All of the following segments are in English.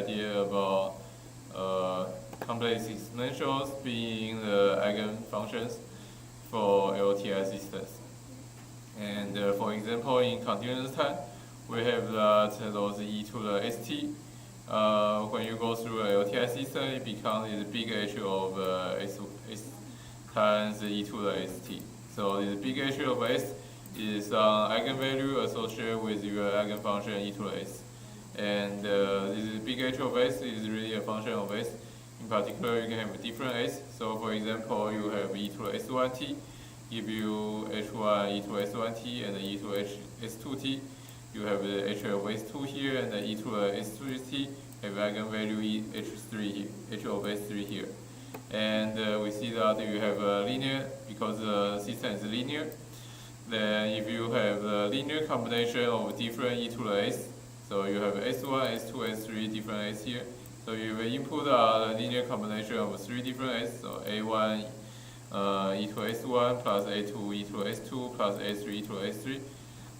idea about complex exponentials being the eigenfunctions for LTI systems. And for example, in continuous time, we have that those e to the st. When you go through a LTI system, it becomes the big H of s times e to the st. So the big H of s is an eigenvalue associated with your eigenfunction e to the s. And this big H of s is really a function of s. In particular, you can have different s. So for example, you have e to the s1t, give you h1 e to s1t and e to s2t. You have the h of s2 here and the e to the s3t have eigenvalue h3 here, h of s3 here. And we see that you have a linear, because the system is linear. Then if you have a linear combination of different e to the s, so you have s1, s2, s3 different s here. So you will input a linear combination of 3 different s, so a1 e to s1 plus a2 e to s2 plus a3 e to s3.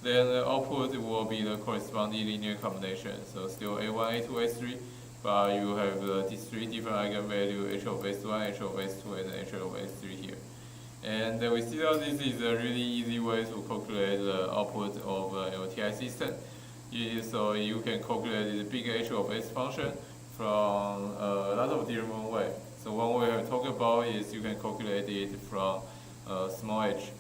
Then the output will be the corresponding linear combination. So still a1, a2, s3, but you have these 3 different eigenvalues, h of s1, h of s2, and h of s3 here. And we see that this is a really easy way to calculate the output of an LTI system. So you can calculate the big H of s function from a lot of different ways. So one way I talk about is you can calculate it from small h.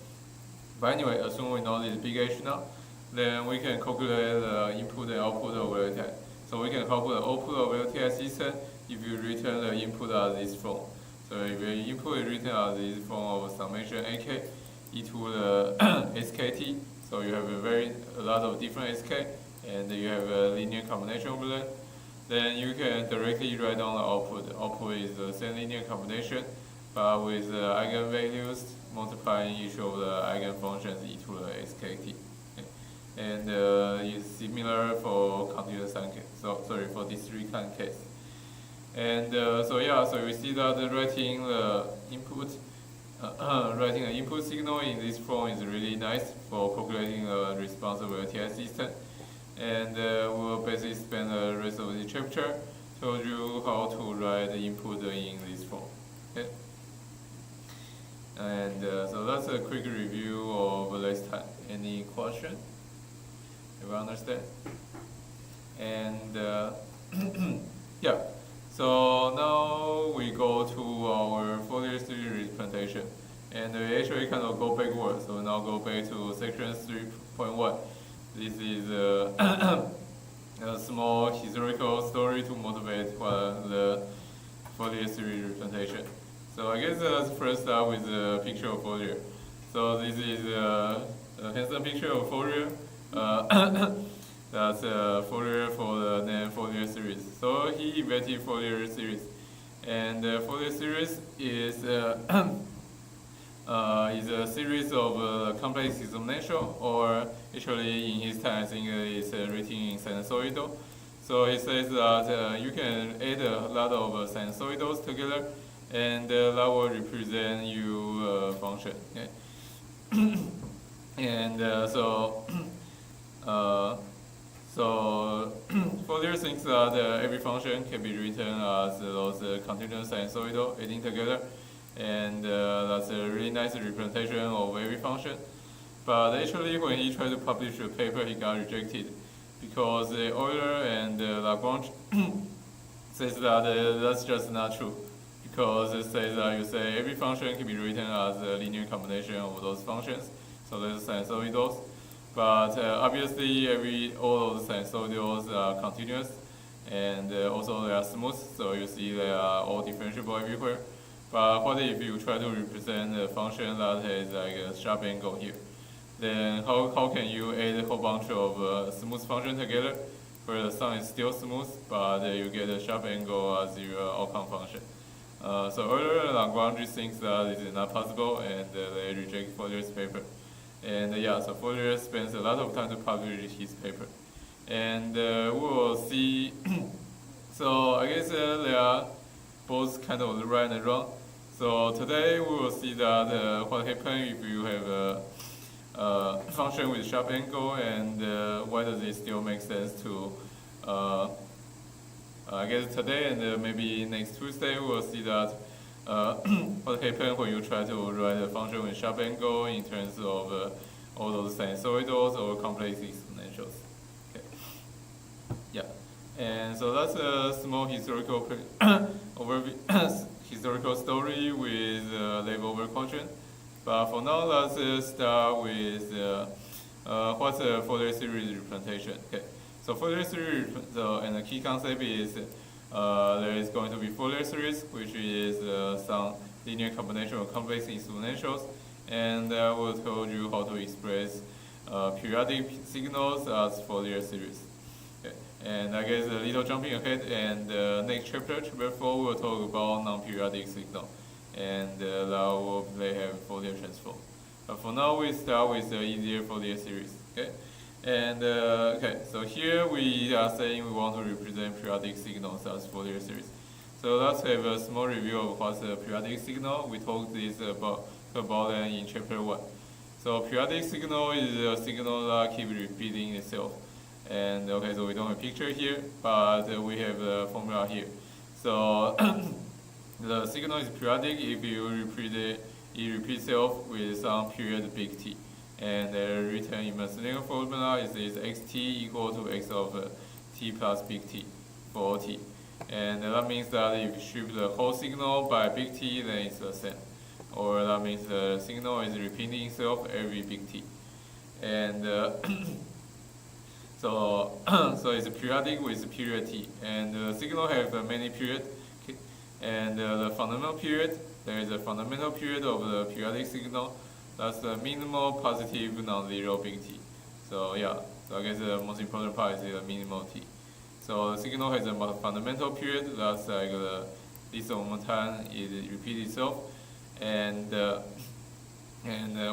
But anyway, assume we know this big H now, then we can calculate the input and output of LTI. So we can calculate the output of LTI system if you return the input as this form. So if your input is written as this form of summation ak e to the skt, so you have a lot of different sk, and you have a linear combination over there. Then you can directly write down the output. The output is the same linear combination, but with the eigenvalues multiplying each of the eigenfunctions e to the skt. Okay. And it's similar for continuous time case. So sorry, for discrete time case. And so we see that writing the input signal in this form is really nice for calculating a response of LTI system. And we'll basically spend the rest of the chapter to you how to write the input in this form. Okay. And so that's a quick review of last time. Any question? Everyone understand? And yeah. So now we go to our Fourier series representation, and we actually kind of go backwards. So now go back to section 3.1. This is a small historical story to motivate the Fourier series representation. So I guess let's first start with a picture of Fourier. So this is a handsome picture of Fourier. That's Fourier for the name Fourier series. So he invented Fourier series, and Fourier series is a series of complex exponential, or actually in his time I think it's written in sinusoidal. So he says that you can add a lot of sinusoidals together, and that will represent your function. Okay? And so Fourier thinks that every function can be written as those continuous sinusoidal adding together, and that's a really nice representation of every function. But actually, when he tried to publish a paper, he got rejected because Euler and Lagrange says that that's just not true, because it says that you say every function can be written as a linear combination of those functions, so there's sinusoidals. But obviously, all of the sinusoidals are continuous, and also they are smooth, so you see they are all differentiable everywhere. But what if you try to represent a function that has like a sharp angle here? Then how can you add a whole bunch of smooth functions together, where the sum is still smooth, but you get a sharp angle as your outcome function? So Euler and Lagrange thinks that this is not possible, and they reject Fourier's paper. And so Fourier spends a lot of time to publish his paper. And we will see, so I guess they are both kind of right and wrong. So today we will see that what happens if you have a function with sharp angle, and why does it still make sense to I guess today and maybe next Tuesday we'll see that what happens when you try to write a function with sharp angle in terms of all those sinusoidals or complex exponentials. Okay. Yeah. And so that's a small historical overview, historical story with level over quotient. But for now, let's start with what's a Fourier series representation. Okay. So Fourier series, and the key concept is there is going to be Fourier series, which is some linear combination of complex exponentials, and I will tell you how to express periodic signals as Fourier series. Okay. And I guess a little jumping ahead, and next chapter, chapter 4, we'll talk about non-periodic signal, and that will have Fourier transform. But for now, we start with the easier Fourier series. Okay. And okay, so here we are saying we want to represent periodic signals as Fourier series. So let's have a small review of what's a periodic signal. We talked this about them in chapter 1. So periodic signal is a signal that keeps repeating itself. And okay, so we don't have a picture here, but we have the formula here. So the signal is periodic if you repeat it repeats itself with some period big T. And the written imaginary formula is xt equal to x of t plus big T for t. And that means that if you shift the whole signal by big T, then it's the same. Or that means the signal is repeating itself every big T. And so it's periodic with period T. And the signal has many periods. And the fundamental period, there is a fundamental period of the periodic signal. That's the minimal positive non-zero big T. So yeah, so I guess the most important part is the minimal T. So the signal has a fundamental period. That's like this time it repeats itself, and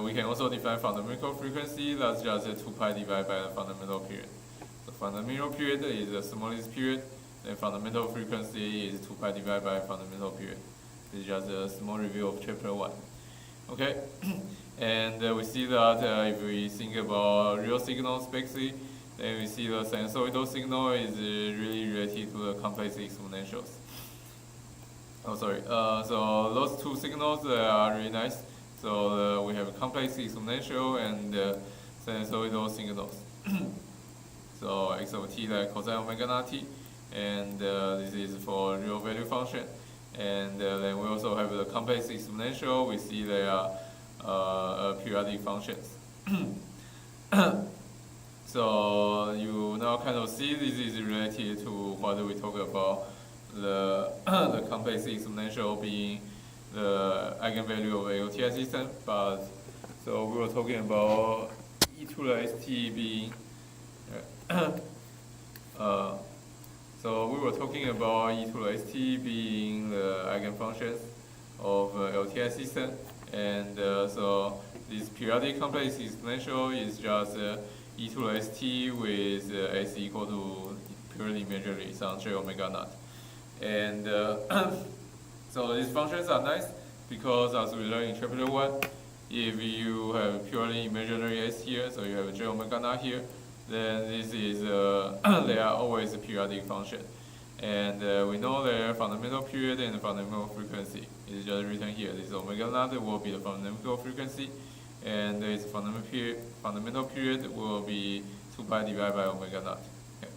we can also define fundamental frequency. That's just 2 pi divided by the fundamental period. So fundamental period is the smallest period. Then fundamental frequency is 2 pi divided by fundamental period. This is just a small review of chapter 1. Okay, and we see that if we think about real signals basically, then we see the sinusoidal signal is really related to the complex exponentials. Oh, sorry. So those two signals are really nice. So we have complex exponential and sinusoidal signals. So x of t like cosine omega naught t, and this is for real value function. And then we also have the complex exponential. We see they are periodic functions. So you now kind of see this is related to what we talk about the complex exponential being the eigenvalue of AOTI system. But so we were talking about e to the st being so we were talking about e to the st being the eigenfunctions of LTI system, and so this periodic complex exponential is just e to the st with s equal to purely imaginary, some j omega naught. And so these functions are nice because as we learned in chapter 1, if you have purely imaginary s here, so you have j omega naught here, then this is they are always a periodic function. And we know their fundamental period and fundamental frequency is just written here. This omega naught will be the fundamental frequency, and its fundamental period will be 2 pi divided by omega naught. Okay.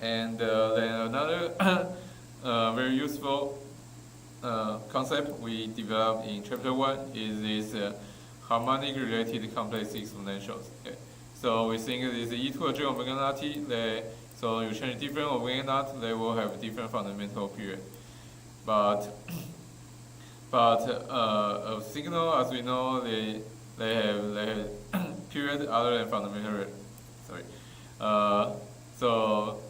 And then another very useful concept we developed in chapter 1 is this harmonic related complex exponentials. Okay. So we think this e to the j omega naught t, so you change different omega naught, they will have different fundamental period. But a signal, as we know, they have period other than fundamental. Sorry. So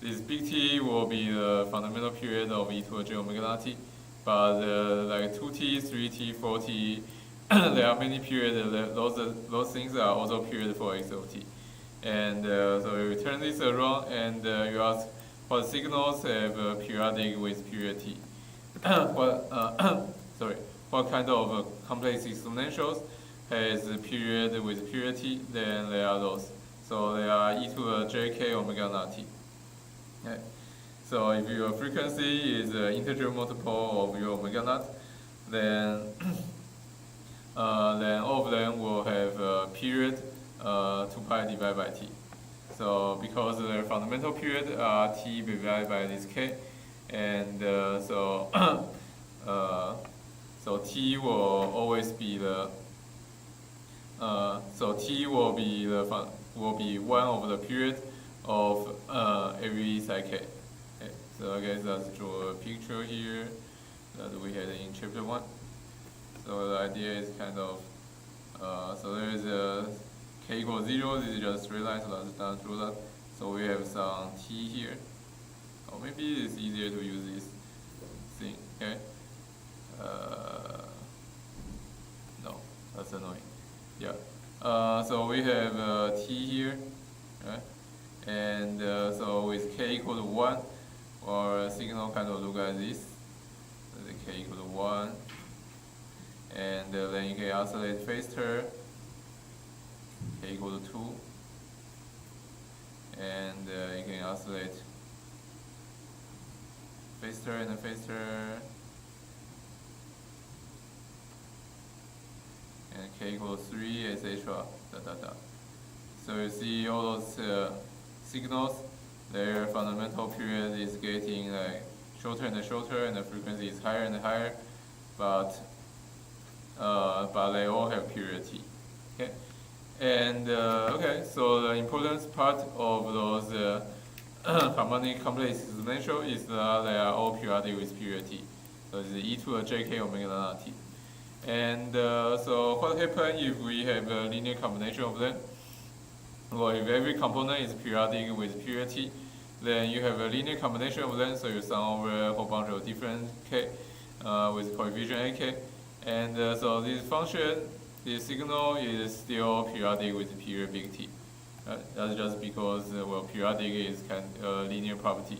this big T will be the fundamental period of e to the j omega naught t, but like 2t, 3t, 4t. There are many periods. Those things are also periods for x of t. And so you turn this around and you ask what signals have periodic with period t. What kind of complex exponentials has a period with period t? Then there are those. So they are e to the jk omega naught t. Okay. So if your frequency is an integer multiple of your omega naught, then then all of them will have a period 2 pi divided by t. So because the fundamental period are t divided by this k, and so so t will always be the so t will be one of the period of every psi k. Okay, so I guess let's draw a picture here that we had in chapter 1. So the idea is kind of so there is a k equals 0. This is just a straight line, so let's not draw that. So we have some t here. Or maybe it's easier to use this thing. Okay. No, that's annoying. Yeah. So we have t here, right? And so with k equal to 1, our signal kind of look like this. The k equal to 1, and then you can oscillate faster. K equal to 2, and you can oscillate faster and faster, and k equals 3, etc. So you see all those signals, their fundamental period is getting like shorter and shorter, and the frequency is higher and higher, but they all have period t. Okay, and okay, so the important part of those harmonic complex exponential is that they are all periodic with period t. So it's e to the jk omega naught t. And so what happens if we have a linear combination of them? Well, if every component is periodic with period t, then you have a linear combination of them, so you sum over a whole bunch of different k with coefficient ak. And so this function, this signal is still periodic with period big T. That's just because, well, periodic is kind of a linear property.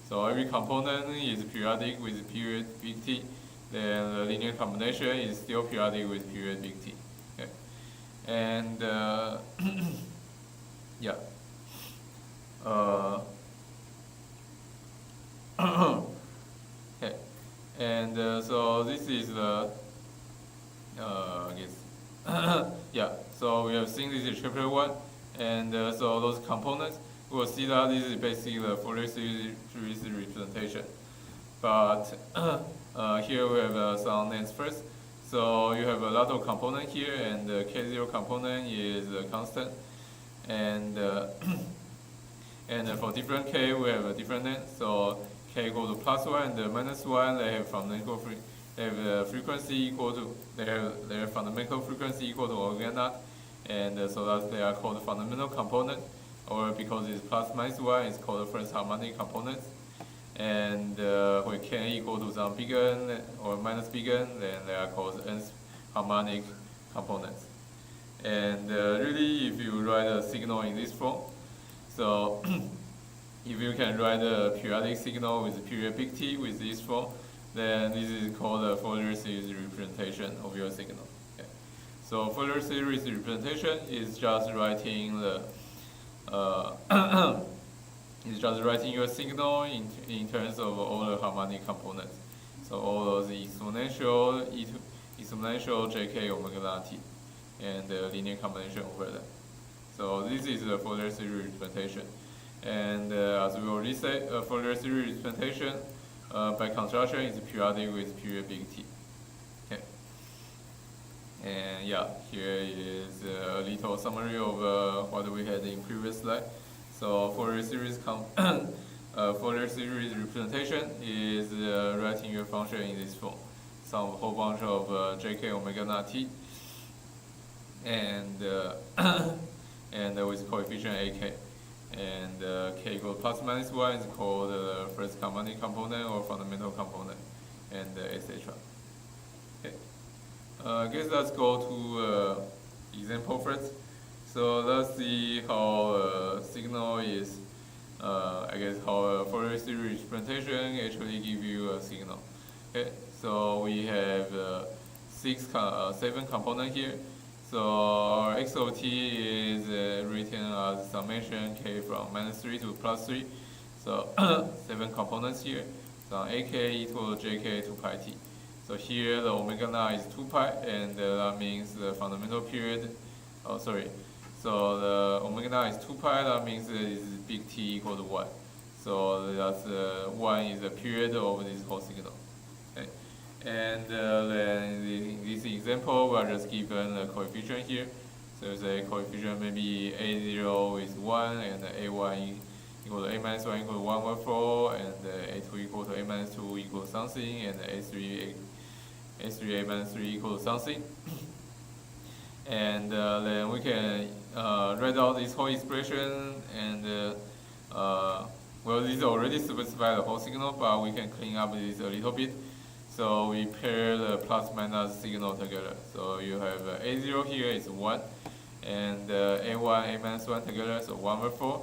So every component is periodic with period big T, then the linear combination is still periodic with period big T. Okay. And yeah. Okay. And so this is the I guess yeah. So we have seen this in chapter 1, and so those components, we will see that this is basically the Fourier series representation. But here we have some names first. So you have a lot of component here, and the k0 component is a constant, and and for different k we have a different name. So k equal to +1 and -1, they have fundamental they have a frequency equal to their fundamental frequency equal to omega naught, and so that they are called fundamental component, or because it's +-1, it's called first harmonic components. And when k equal to some big n or minus big n, then they are called nth harmonic components. And really, if you write a signal in this form, so if you can write a periodic signal with period big T with this form, then this is called a Fourier series representation of your signal. Okay. So Fourier series representation is just writing the is just writing your signal in terms of all the harmonic components. So all those exponential exponential jk omega naught t, and the linear combination over them. So this is the Fourier series representation. And as we already said, a Fourier series representation by construction is periodic with period big T. Okay. And yeah, here is a little summary of what we had in previous slide. So Fourier series Fourier series representation is writing your function in this form, some whole bunch of jk omega naught t, and and with coefficient ak. And k equals +-1 is called the first harmonic component or fundamental component, and etc. Okay. I guess let's go to example first. So let's see how signal is. I guess how a Fourier series representation actually give you a signal. Okay. So we have 7 components here. So our x of t is written as summation k from -3 to +3. So 7 components here. So ak equal jk 2 pi t. So here the omega naught is 2 pi, and that means the fundamental period. Oh, sorry. So the omega naught is 2 pi. That means it is big T equal to 1. So that's 1 is the period of this whole signal. Okay. And then in this example, we are just given a coefficient here. So the coefficient maybe a0 is 1, and a1 equal to a minus 1 equal to 114, and a2 equal to a minus 2 equal to something, and a3 a minus 3 equal to something. And then we can write out this whole expression, and well, this already specifies the whole signal, but we can clean up this a little bit. So we pair the plus minus signal together. So you have a0 here is 1, and a1, a minus 1 together, so 1/4,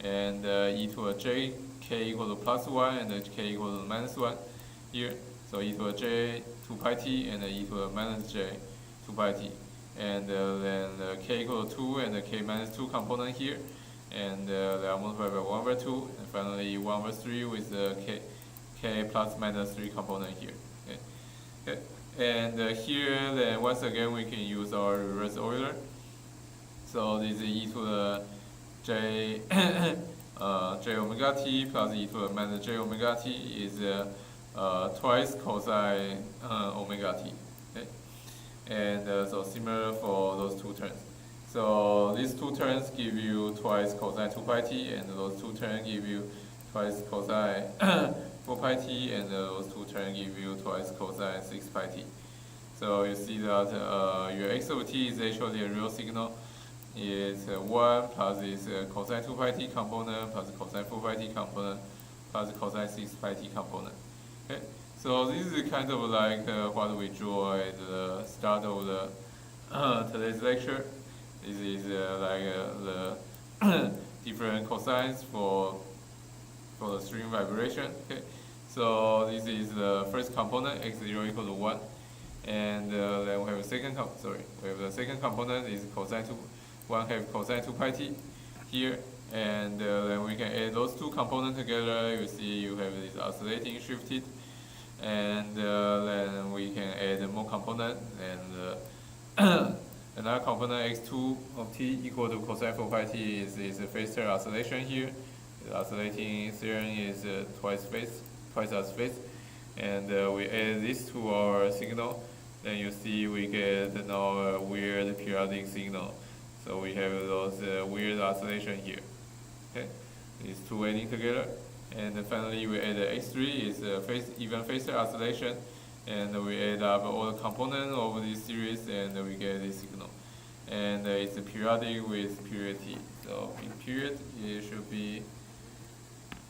and e to a j, k equal to plus 1, and k equal to minus 1 here. So e to a j 2 pi t, and e to a minus j 2 pi t. And then k equal to 2, and the k minus 2 component here. And they are multiplied by 1/2, and finally 1/3 with the k plus minus 3 component here. Okay. And here, then once again, we can use our reverse Euler. So this is e to the j j omega t plus e to the minus j omega t is twice cosine omega t. Okay. And so similar for those two terms. So these two terms give you twice cosine 2 pi t, and those two terms give you twice cosine 4 pi t, and those two terms give you twice cosine 6 pi t. So you see that your x of t is actually a real signal. It's 1 plus this cosine 2 pi t component plus cosine 4 pi t component plus cosine 6 pi t component. Okay. So this is kind of like what we draw at the start of the today's lecture. This is the different cosines for the string vibration. Okay, so this is the first component, x0 equal to 1, and then we have a second we have the second component is cosine 1 have cosine 2 pi t here, and then we can add those two components together. You see you have this oscillating shifted, and then we can add more component, and another component x2 of t equal to cosine 4 pi t is a faster oscillation here. The oscillating theorem is twice as fast, and we add this to our signal. Then you see we get now a weird periodic signal. So we have those weird oscillation here. Okay, these two adding together, and then finally we add x3 is even faster oscillation. And we add up all the components of this series, and we get this signal. And it's periodic with period t. So in period, it should be,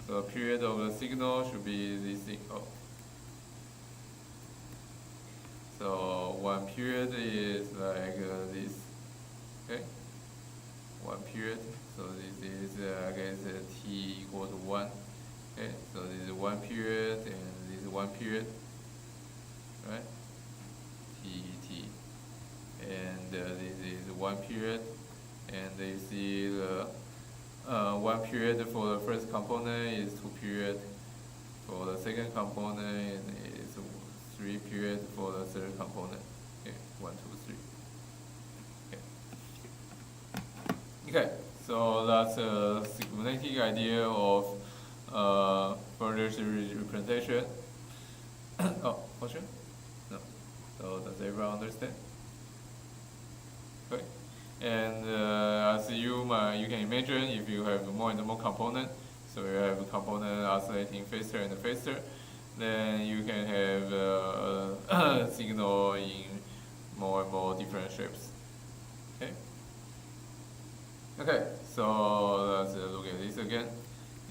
so period of the signal should be this thing. Oh. So one period is like this. Okay, one period. So this is I guess t equal to 1. Okay, so this is one period, and this is one period. Right, t, and this is one period, and you see the one period for the first component is 2 period, for the second component is 3 period, for the third component. Okay, 1, 2, 3. Okay, so that's a schematic idea of Fourier series representation. Oh, question? No. So does everyone understand? Okay. And as you can imagine, if you have more and more components, so you have a component oscillating faster and faster, then you can have a signal in more and more different shapes. Okay. Okay. So let's look at this again.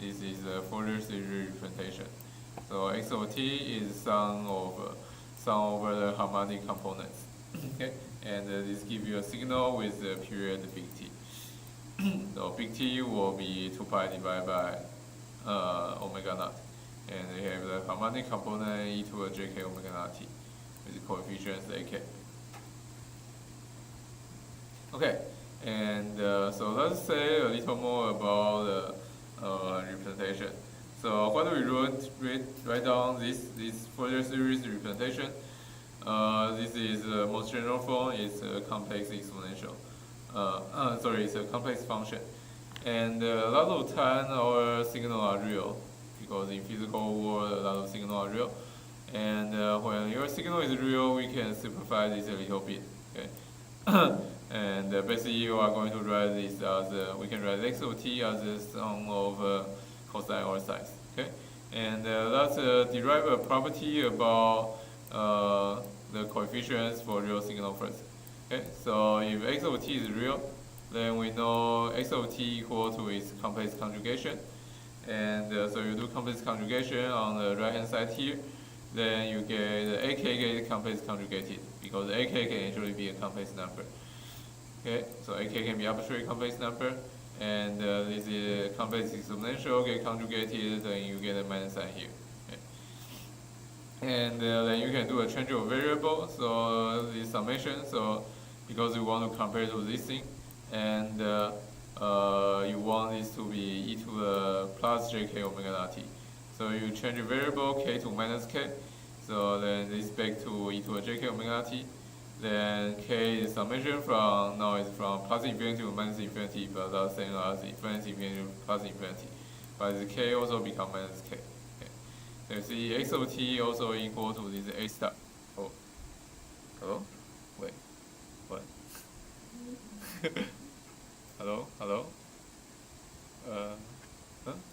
This is a Fourier series representation. So x of t is sum over the harmonic components. Okay, and this gives you a signal with the period big T. So big T will be 2 pi divided by omega naught, and we have the harmonic component e to a jk omega naught t with coefficients ak. Okay, and so let's say a little more about the representation. So what do we write down this Fourier series representation? This is the most general form. It's a complex exponential. It's a complex function. And a lot of time our signal are real, because in physical world a lot of signal are real. And when your signal is real, we can simplify this a little bit. Okay. And basically you are going to write this as we can write x of t as the sum of cosine or sine. Okay. And let's derive a property about the coefficients for real signal first. Okay. So if x of t is real, then we know x of t equal to its complex conjugation. And so you do complex conjugation on the right hand side here, then you get the ak get complex conjugated, because ak can actually be a complex number. Okay, so ak can be arbitrary complex number, and this is a complex exponential get conjugated, then you get a minus sign here. Okay. And then you can do a change of variable, so this summation, so because you want to compare to this thing, and you want this to be e to the plus jk omega naught t. So you change the variable k to minus k, so then this back to e to the jk omega naught t. Then k is summation from, now it's from plus infinity to minus infinity, but that's same as infinity to plus infinity. But the k also become minus k. Okay. So you see x of t also equal to this a star. Oh, hello? Wait, what? Hello?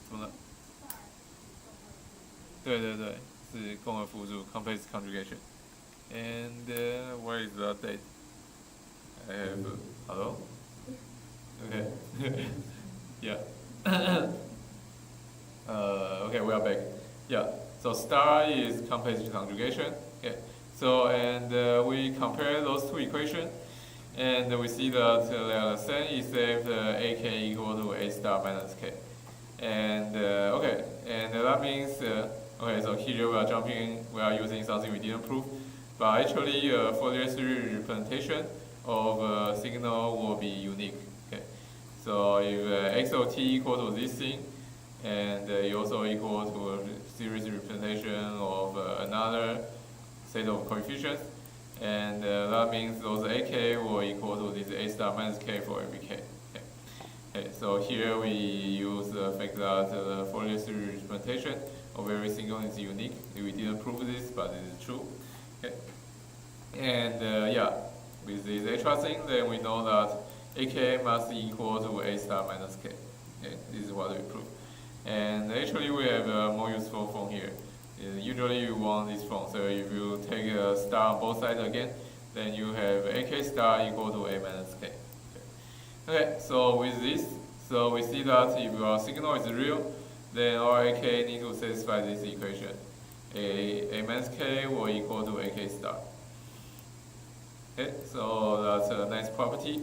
怎么了？对，是共和辅助 complex conjugation. And where is the date? I have hello? Okay. Yeah. Okay, we are back. Yeah. So star is complex conjugation. Okay. So and we compare those two equations. And we see that they are the same, except ak equal to a star minus k. And okay, and that means okay. So here we are jumping. We are using something we didn't prove, but actually Fourier series representation of signal will be unique. Okay. So if x of t equal to this thing, and it also equal to a series representation of another set of coefficients. And that means those ak will equal to this a star minus k for every k. Okay. Okay, so here we use the fact that the Fourier series representation of every signal is unique. We didn't prove this, but it is true. Okay. And yeah, with this extra thing, then we know that ak must equal to a star minus k. Okay, this is what we prove. And actually, we have a more useful form here. Usually you want this form, so if you take a star on both sides again, then you have ak star equal to a minus k. Okay, so with this, so we see that if our signal is real, then our ak need to satisfy this equation. A minus k will equal to ak star. Okay, so that's a nice property.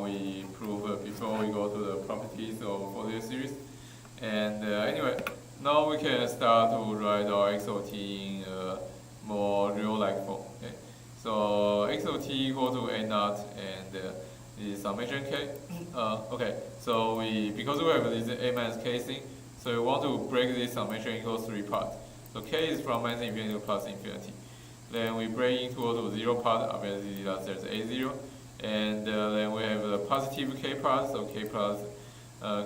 We prove before we go to the properties of Fourier series. And anyway, now we can start to write our x of t in a more real-like form. Okay? So x of t equal to a naught and the summation k. Okay, so because we have this a minus k thing, so we want to break this summation into three parts. So k is from minus infinity to plus infinity. Then we break into the zero part, obviously there's a0, and then we have the positive k part, so k plus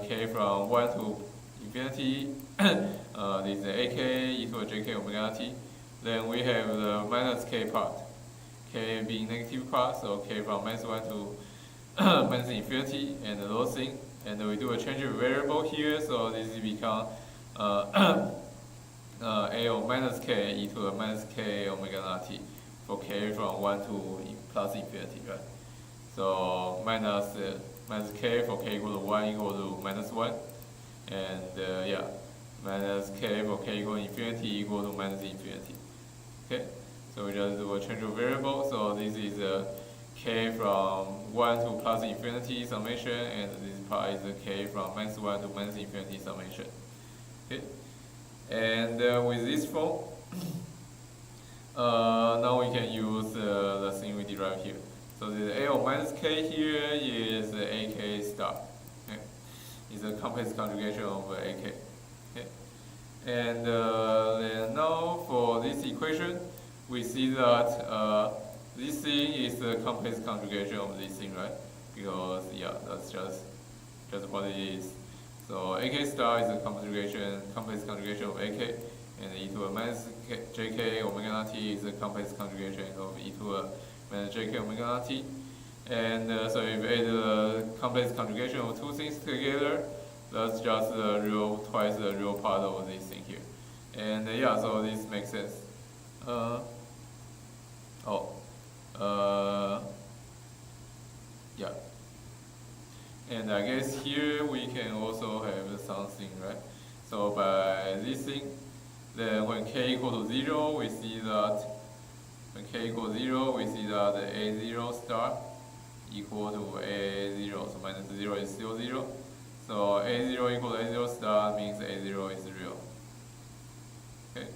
k from 1 to infinity, this is ak e to the jk omega t. Then we have the minus k part, k being negative part, so k from minus 1 to minus infinity, and those things. And we do a change of variable here, so this become a of minus k e to the minus k omega naught t for k from 1 to plus infinity, right? So minus k for k equal to 1 equal to minus 1. And yeah, minus k for k equal to infinity equal to minus infinity. Okay, so we just do a change of variable. So this is k from 1 to plus infinity summation, and this part is k from minus 1 to minus infinity summation. Okay, and with this form, now we can use the thing we derived here. So the a of minus k here is ak star. Okay. Is a complex conjugation of ak. Okay. And then now for this equation, we see that this thing is the complex conjugation of this thing, right? Because yeah, that's just what it is. So AK star is the complex conjugation of AK, and e to the minus JK omega naught t is the complex conjugation of e to the minus JK omega naught t. And so if you add the complex conjugation of two things together, that's just twice the real part of this thing here. And yeah, so this makes sense. Yeah. And I guess here we can also have something, right? So by this thing, then when k equal to 0, we see that A0 star equal to A0, so minus 0 is still 0. So A0 equal to A0 star means A0 is real. Okay,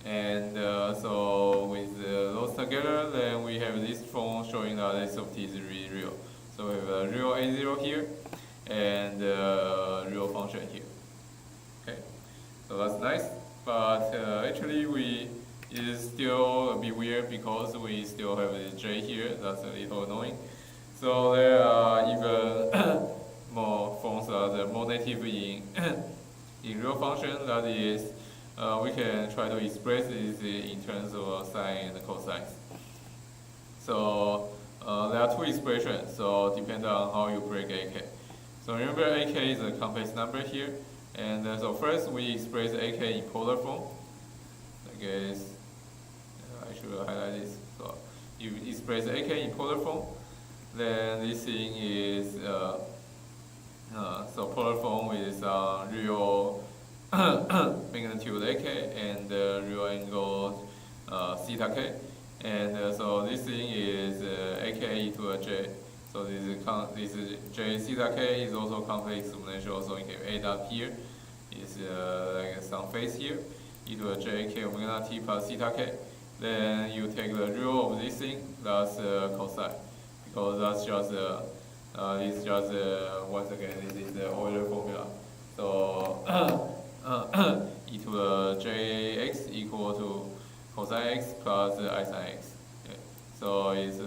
and so with those together, then we have this form showing that S of t is really real. So we have a real A0 here and a real function here. Okay, so that's nice, but actually it is still a bit weird because we still have this J here. That's a little annoying. So there are even more forms that are more native in real function. That is, we can try to express this in terms of sine and cosine. So there are two expressions. So depending on how you break AK. So remember, AK is a complex number here, and so first we express AK in polar form. I guess I should highlight this. So you express AK in polar form. Then this thing is so polar form with real magnitude AK and real angle theta k, and so this thing is AK e to a J. So this is J theta k is also complex exponential. So you can add up here is like some phase here e to a J k omega naught t plus theta k. Then you take the real of this thing, that's cosine. So that's just this just once again this is the Euler formula. So e to the jx equal to cosine x plus I sine x. Okay. So it's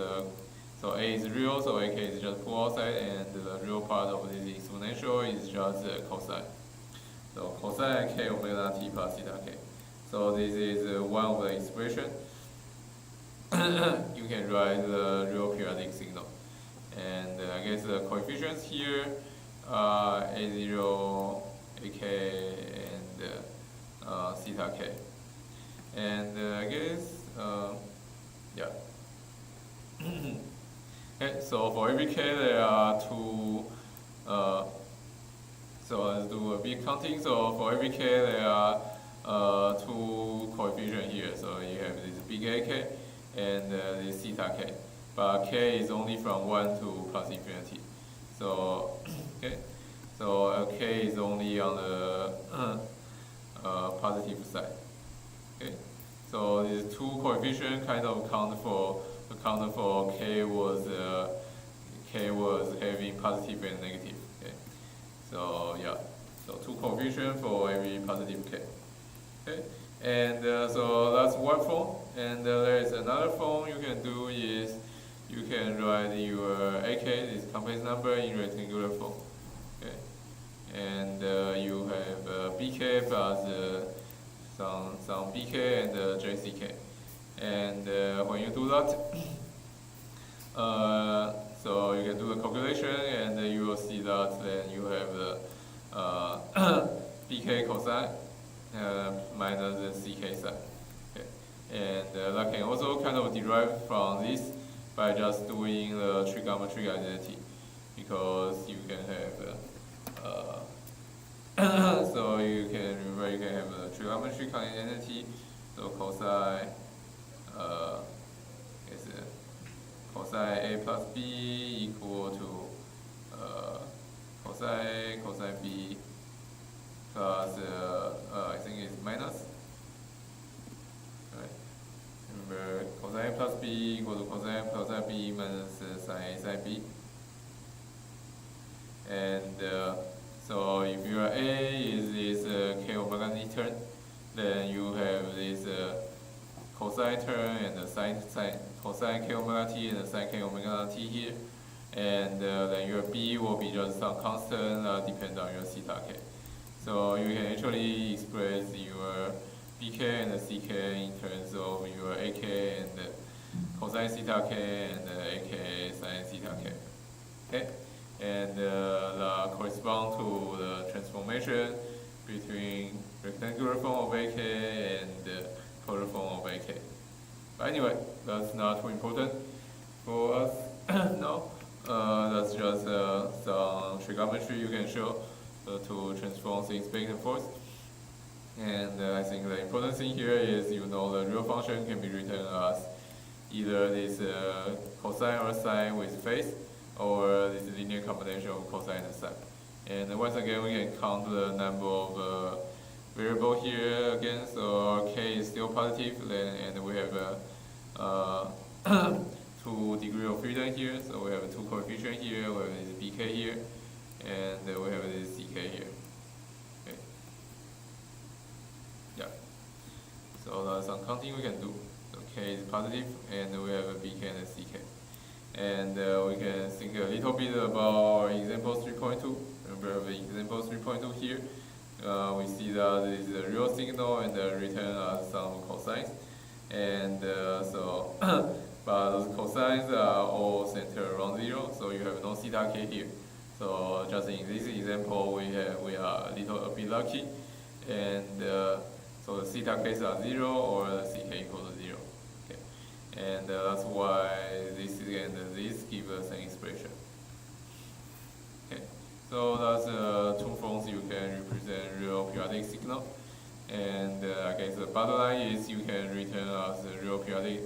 so a is real, so ak is just pull outside, and the real part of this exponential is just cosine. So cosine k omega naught t plus theta k. So this is one of the expression. You can write the real periodic signal. And I guess the coefficients here are A0, AK, and theta k. And I guess, yeah. Okay, so for every k there are two, so let's do a big counting. So for every k there are two coefficients here. So you have this big AK and this theta k, but k is only from 1 to plus infinity. So okay, so k is only on the positive side. Okay, so these two coefficients kind of account for k was having positive and negative. Okay, so yeah, so two coefficients for every positive k. Okay. And so that's one form, and there is another form you can do is you can write your AK, this complex number, in rectangular form. Okay, and you have BK plus some BK and JCK, and when you do that, so you can do the calculation, and you will see that then you have the BK cosine minus the CK sine. Okay. And that can also kind of derive from this by just doing the trigonometric identity, because you can have so you can remember you can have a trigonometric identity. So cosine is cosine A plus B equal to cosine B plus I think it's minus. Right. Remember, cosine plus B equal to cosine B minus sine A sine B. And so if your A is this k omega t term, then you have this cosine term and the cosine k omega t and the sine k omega t here. And then your b will be just some constant depend on your theta k. So you can actually express your bk and the ck in terms of your ak and the cosine theta k and the ak sine theta k. Okay, and that correspond to the transformation between rectangular form of ak and the polar form of ak. But anyway, that's not too important for us now. That's just some trigonometry you can show to transform things back and forth. And I think the important thing here is the real function can be written as either this cosine or sine with phase, or this linear combination of cosine and sine. And once again, we can count the number of variable here again. So k is still positive, and we have 2 degree of freedom here. So we have 2 coefficient here, we have this bk here, and we have this ck here. Okay. Yeah. So that's some counting we can do. So k is positive, and we have a bk and a ck. And we can think a little bit about example 3.2. Remember the example 3.2 here. We see that there is a real signal and return as some cosines. And but those cosines are all centered around 0, so you have no theta k here. So just in this example, we are a bit lucky, and so the theta k's are 0 or the ck equals to 0. Okay, and that's why this and this give us an expression. Okay, so that's 2 forms you can represent real periodic signal. And I guess the bottom line is you can return as a real periodic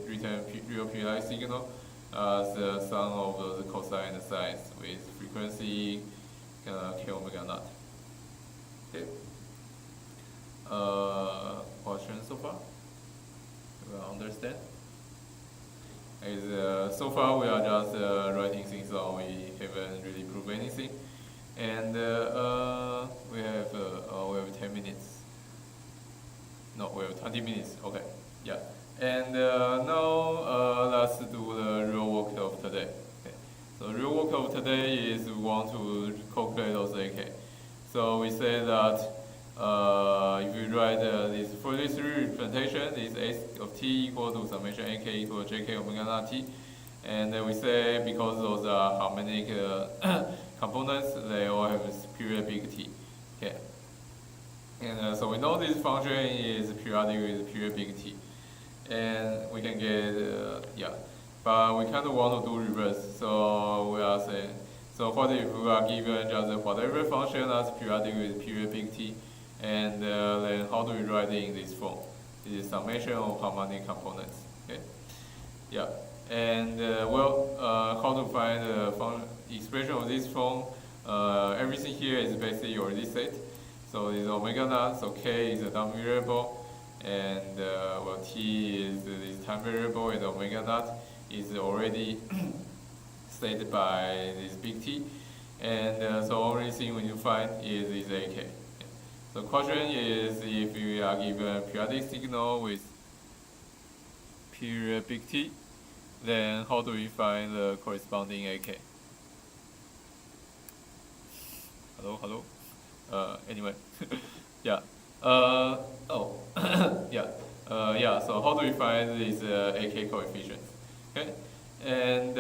signal as the sum of those cosine and sines with frequency k omega naught. Okay. Questions so far? You understand? So far we are just writing things down. We haven't really proved anything, and we have 10 minutes. No, we have 20 minutes. Okay, yeah. And now let's do the real work of today. Okay. So the real work of today is we want to calculate those AK. So we say that if we write this Fourier series representation, this S of t equal to summation AK equal to jk omega naught t, and then we say because those are harmonic components, they all have a superior big T. Okay. And so we know this function is periodic with period big T. And we can get, but we kind of want to do reverse. So we are saying, so what if we are given just whatever function as periodic with period big T, and then how do we write it in this form? This is summation of harmonic components. Okay. Yeah. And how to find the expression of this form? Everything here is basically already set. So this omega naught, so k is a dumb variable, and t is this time variable, and omega naught is already stated by this big T. And so only thing we need to find is this AK. So question is, if we are given a periodic signal with period big T, then how do we find the corresponding AK? Hello? Anyway, yeah. So how do we find these AK coefficients? Okay, and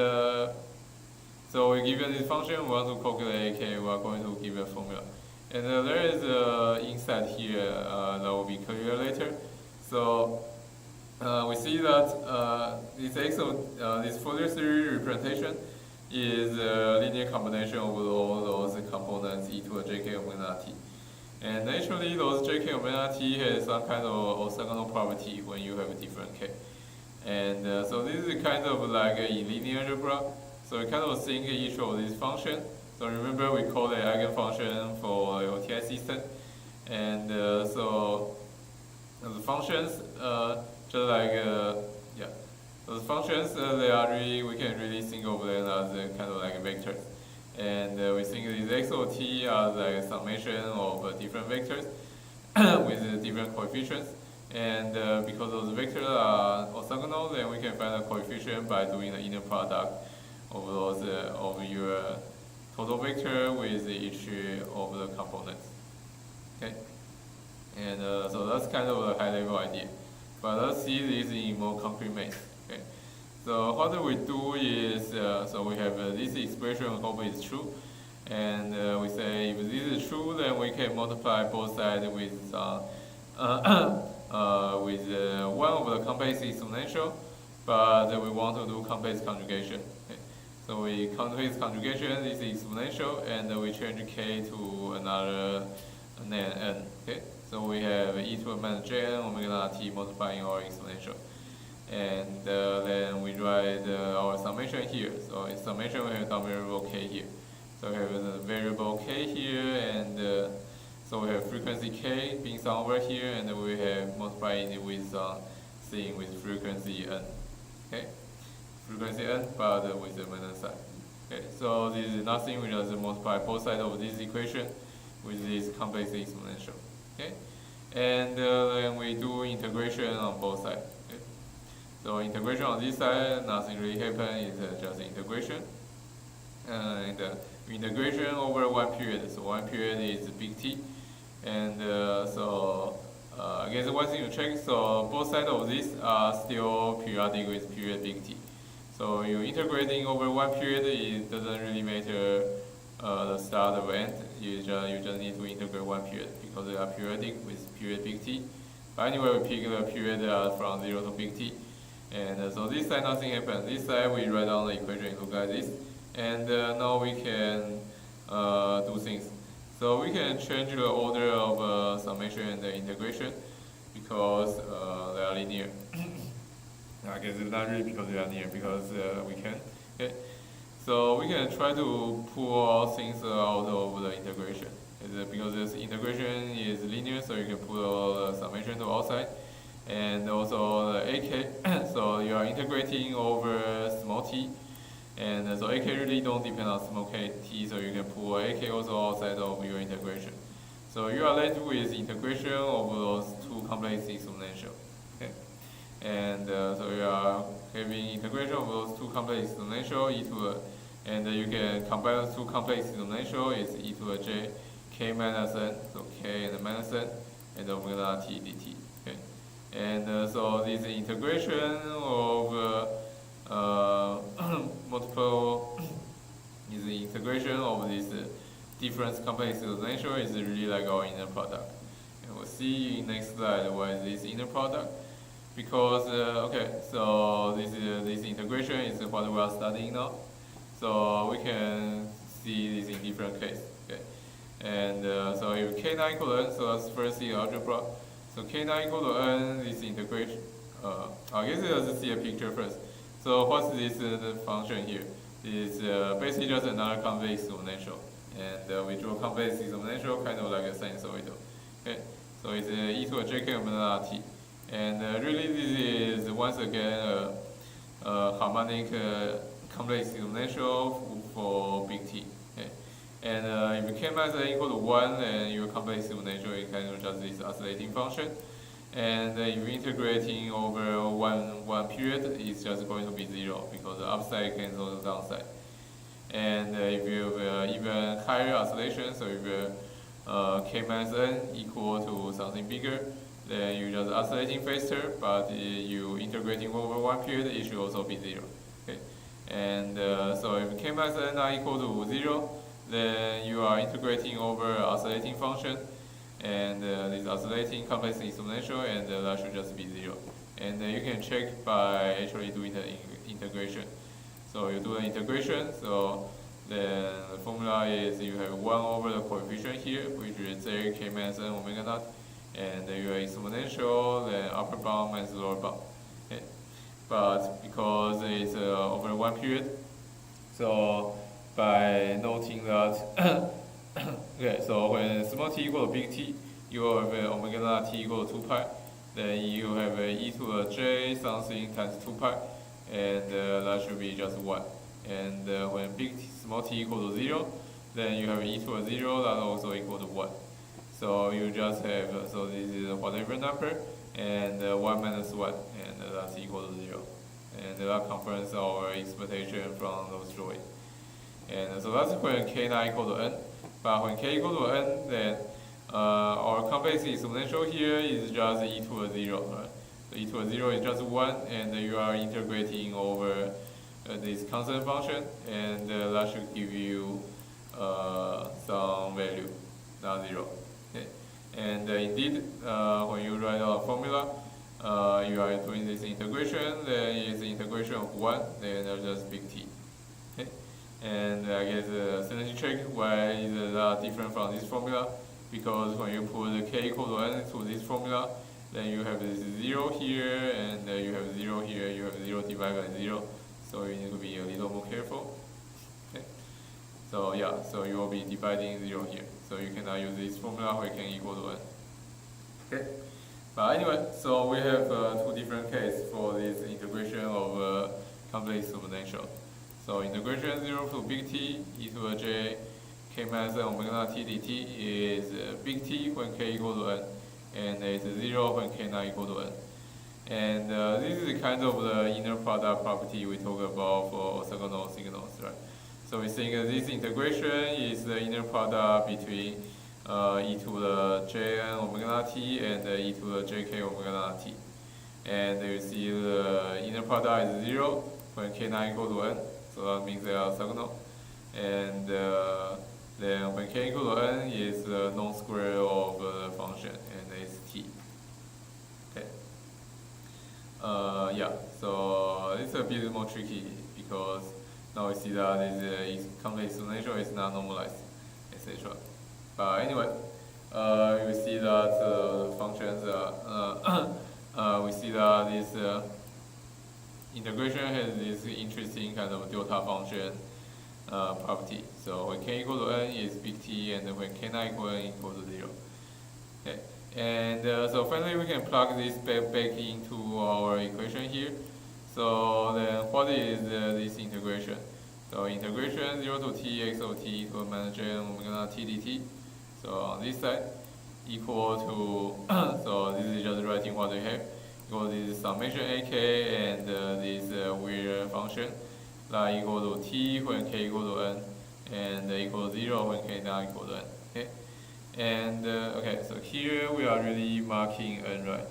so we're given this function, we want to calculate AK, we are going to give a formula. And there is an insight here that will be clear later. So we see that this Fourier series representation is a linear combination of all those components e to a jk omega t. And naturally, those jk omega t has some kind of orthogonal property when you have a different k. And so this is kind of like a linear algebra. So we kind of think each of these functions. So remember, we call the eigenfunction for LTI system. And so the functions, just like those functions, we can really think of them as kind of like vectors. And we think these x or t are like a summation of different vectors. with different coefficients. And because those vectors are orthogonal, then we can find the coefficient by doing the inner product of those of your total vector with each of the components. Okay, and so that's kind of a high-level idea. But let's see this in more concrete ways. Okay, so what we do is so we have this expression. Hope is true. And we say if this is true, then we can multiply both sides with one of the complex exponential, but we want to do complex conjugation. Okay. So we complex conjugation this exponential, and we change k to another name n. Okay. So we have e to the minus jn omega naught t multiplying our exponential. And then we write our summation here. So in summation, we have some variable k here. So we have the variable k here, and so we have frequency k being sum over here, and we have multiplying it with thing with frequency n. Okay, frequency n, but with the minus sign. Okay, so this is nothing. We just multiply both sides of this equation with this complex exponential. Okay, and then we do integration on both sides. Okay, so integration on this side, nothing really happens. It's just integration. And integration over one period. So one period is big T, and so I guess one thing to check. So both sides of this are still periodic with period big T. So you're integrating over one period. It doesn't really matter the start or end. You just need to integrate one period because they are periodic with period big T. But anyway, we pick the period from 0 to big T, and so this side nothing happens. This side we write down the equation. It looks like this. And now we can do things. So we can change the order of summation and the integration because they are linear. I guess it's not really because they are linear, because we can. Okay. So we can try to pull all things out of the integration. Because this integration is linear, so you can pull all the summation to outside. And also the AK, so you are integrating over small t. And so AK really don't depend on small t, so you can pull AK also outside of your integration. So you are left with integration of those two complex exponential. Okay, and so you are having integration of those two complex exponential e to a, and you can combine those two complex exponential is e to a j k minus n, so k and minus n, and omega naught t dt. Okay, and so this integration of multiple is the integration of this difference complex exponential is really like our inner product. And we'll see in next slide what is this inner product. Because okay, so this integration is what we are studying now. So we can see this in different cases. Okay, and so if k not equal to n, so let's first see algebra. So k not equal to n, this integration. I guess let's see a picture first. So what's this function here? It's basically just another complex exponential, and we draw complex exponential kind of like a sinusoidal. Okay, so it's e to a jk omega naught t, and really this is once again a harmonic complex exponential for big T. Okay, and if k minus n equal to 1, then your complex exponential is kind of just this oscillating function. And if you're integrating over one period, it's just going to be 0 because the upside cancels the downside. And if you have even higher oscillation, so if k minus n equal to something bigger, then you're just oscillating faster, but you integrating over one period, it should also be 0. Okay, and so if k minus n are equal to 0, then you are integrating over oscillating function. And this oscillating complex exponential, and that should just be 0. And you can check by actually doing the integration. So you do the integration, so then the formula is you have 1 over the coefficient here, which is j k minus n omega naught, and your exponential, then upper bound minus lower bound. Okay. But because it's over one period, so by noting that okay, so when small t equal to big T, you have omega naught t equal to 2 pi, then you have e to the j something times 2 pi, and that should be just 1. And when small t equal to 0, then you have e to the 0, that also equal to 1. So you just have, so this is whatever number, and 1 minus 1, and that's equal to 0. And that confirms our expectation from those drawings. And so that's when k not equal to n. But when k equal to n, then our complex exponential here is just e to the 0. Right? So e to the 0 is just 1, and you are integrating over this constant function, and that should give you some value, not 0. Okay. And indeed, when you write out a formula, you are doing this integration, then it's the integration of 1, then that's just big T. Okay. And I guess synergy check why is that different from this formula, because when you put k equal to n to this formula, then you have this 0 here, and you have 0 here, you have 0 divided by 0, so you need to be a little more careful. Okay. So yeah, so you will be dividing 0 here, so you cannot use this formula where k equal to n. Okay. But anyway, so we have two different cases for this integration of complex exponential. So integration 0 to big T e to the j k minus n omega naught t dt is big T when k equal to n, and it's 0 when k not equal to n. And this is kind of the inner product property we talk about for orthogonal signals, right? So we think this integration is the inner product between e to the jn omega naught t and e to the jk omega naught t. And you see the inner product is 0 when k not equal to n, so that means they are orthogonal. And then when k equal to n is the non-square of the function, and it's t. Okay. Yeah, so it's a bit more tricky because now we see that this complex exponential is not normalized, etc. But anyway, we see that functions, we see that this integration has this interesting kind of delta function property. So when k equal to n is big T, and when k not equal to n equal to 0. Okay. And so finally we can plug this back into our equation here. So then what is this integration? So integration 0 to t x of t to minus j omega naught t dt. So on this side equal to, so this is just writing what we have, equal to this summation ak and this weird function that equal to t when k equal to n, and equal to 0 when k not equal to n. Okay. And okay, so here we are really marking n, right?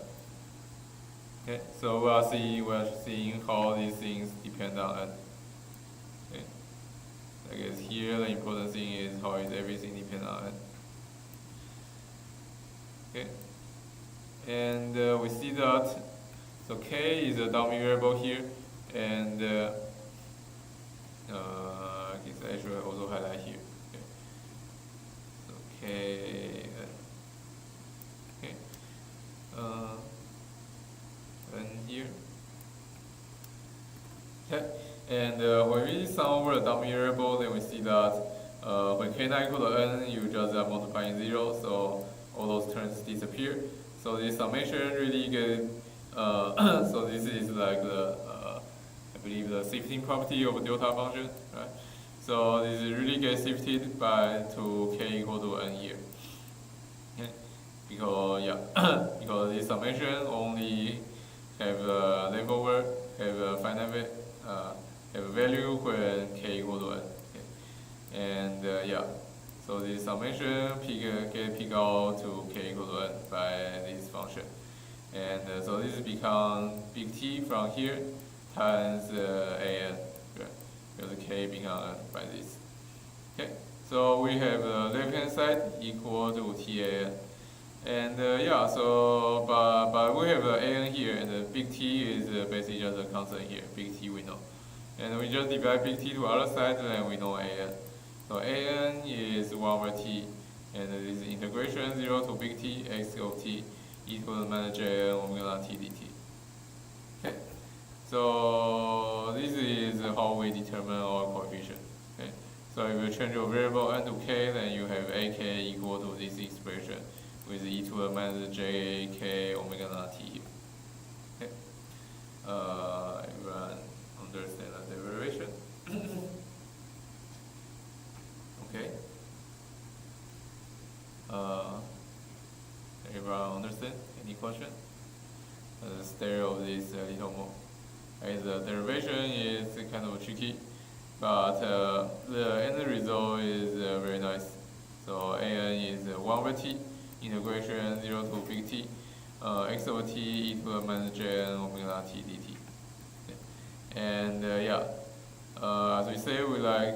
Okay, so we are seeing how these things depend on n. Okay, I guess here the important thing is how is everything depend on n. Okay, and we see that so k is a dummy variable here, and I guess I should also highlight here. Okay, so k. Okay. And here. Okay. And when we sum over the dummy variable, then we see that when k not equal to n, you just multiplying 0, so all those terms disappear. So this summation really get, so this is like the, I believe the shifting property of a delta function, right? So this really gets shifted by to k equal to n here. Okay. Because yeah, because this summation only have leftover, have a finite have a value when k equal to n. Okay. And yeah, so this summation get picked out to k equal to n by this function. And so this becomes big T from here times an, right? Because k becomes n by this. Okay, so we have the left hand side equal to tan. And yeah, so but we have an here, and the big T is basically just a constant here. Big T we know, and we just divide big T to the other side, and we know an. So an is 1 over t, and this integration 0 to big T x of t equal to minus j omega naught t dt. Okay, so this is how we determine our coefficient. Okay, so if you change your variable n to k, then you have ak equal to this expression with e to the minus j k omega naught t. Okay, everyone understand the derivation? Okay. understand? Any question? Let's stare of this a little more. The derivation is kind of tricky, but the end result is very nice. So an is 1 over t, integration 0 to big T, x over t e to the minus j n omega t dt. And as we say, we like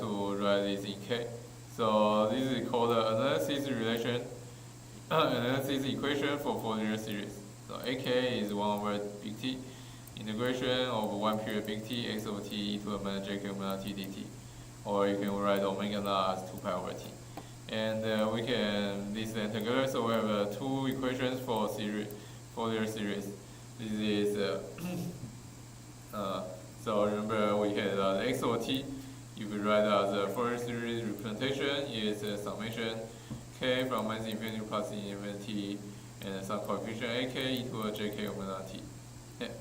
to write this in K. So this is called the analysis relation, analysis equation for Fourier series. So AK is 1 over big T, integration over 1 period big T, x over t e to the minus jk omega t dt. Or you can write omega naught as 2 pi over t. And we can list them together, so we have 2 equations for Fourier series. This is, so remember we had the x over t. If we write as a Fourier series representation, is a summation k from minus infinity to plus infinity, and some coefficient ak e to the jk omega t. Yeah.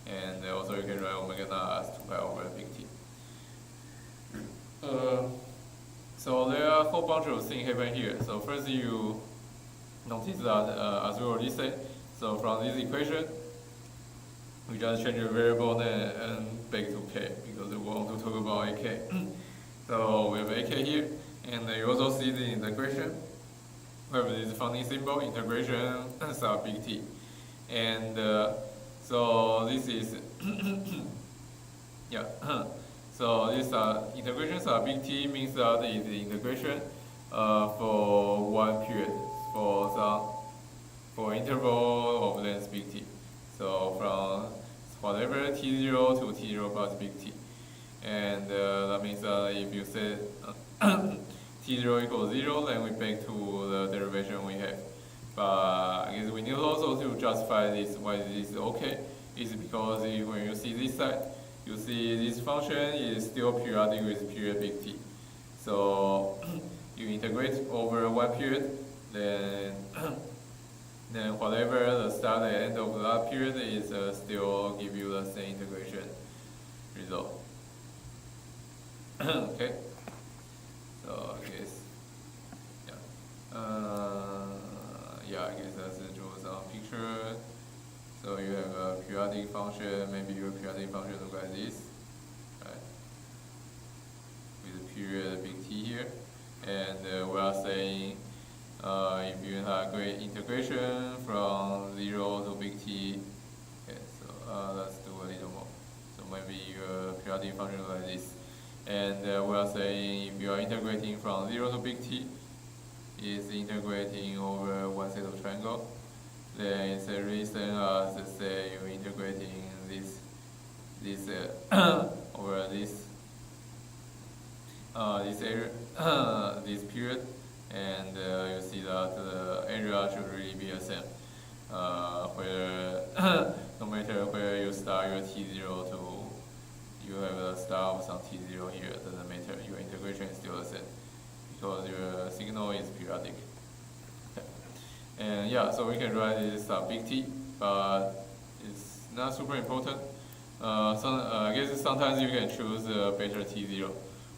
And also you can write omega naught as 2 pi over big T. So there are a whole bunch of things happen here. So first you notice that, as we already said, so from this equation, we just change the variable and back to k, because we want to talk about ak. So we have ak here, and you also see the integration. We have this funny symbol, integration sub big T. And so this is, yeah. So this integration sub big T means that it is the integration for 1 period, for interval of length big T. So from whatever t0 to t0 plus big T. And that means that if you say t0 equals 0, then we back to the derivation we have. But I guess we need also to justify this, why this is okay, is because when you see this side, you see this function is still periodic with period big T. So you integrate over 1 period, then whatever the start and end of that period is still give you the same integration result. Okay. So I guess, I guess that's draw some picture. So you have a periodic function, maybe your periodic function look like this, right? With a period big T here, and we are saying if you have great integration from 0 to big T, okay, so let's do a little more. So maybe your periodic function look like this, and we are saying if you are integrating from 0 to big T, is integrating over one set of triangle. Then it's a reason as say you're integrating this over this area, this period, and you see that the area should really be the same. Where no matter where you start your t0 to, you have a start of some t0 here, doesn't matter. Your integration is still the same because your signal is periodic. And so we can write this big T, but it's not super important. I guess sometimes you can choose a better T0,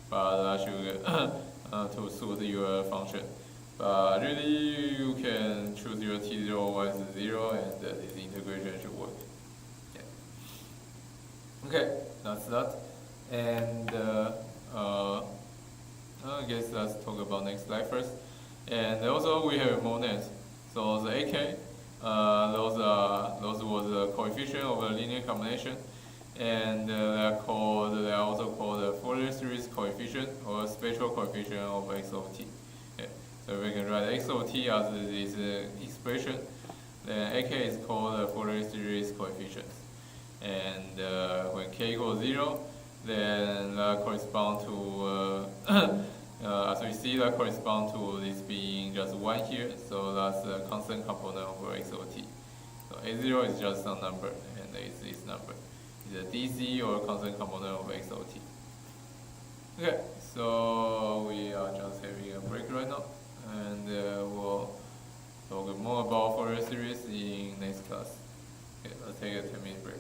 but that should to suit your function. But really, you can choose your T0 as 0, and this integration should work. Yeah. Okay, that's that. And I guess let's talk about next slide first. And also we have more names. So the AK, those was the coefficient of a linear combination, and they are also called the Fourier series coefficient or spatial coefficient of x of t. Okay. So we can write x of t as this expression. Then AK is called the Fourier series coefficient, and when k equals 0, then that corresponds to as we see, that corresponds to this being just 1 here, so that's a constant component over x over t. So a0 is just some number, and it's this number. It's a DC or a constant component of x over t. Okay, so we are just having a break right now, and we'll talk more about Fourier series in next class. Okay, let's take a 10-minute break.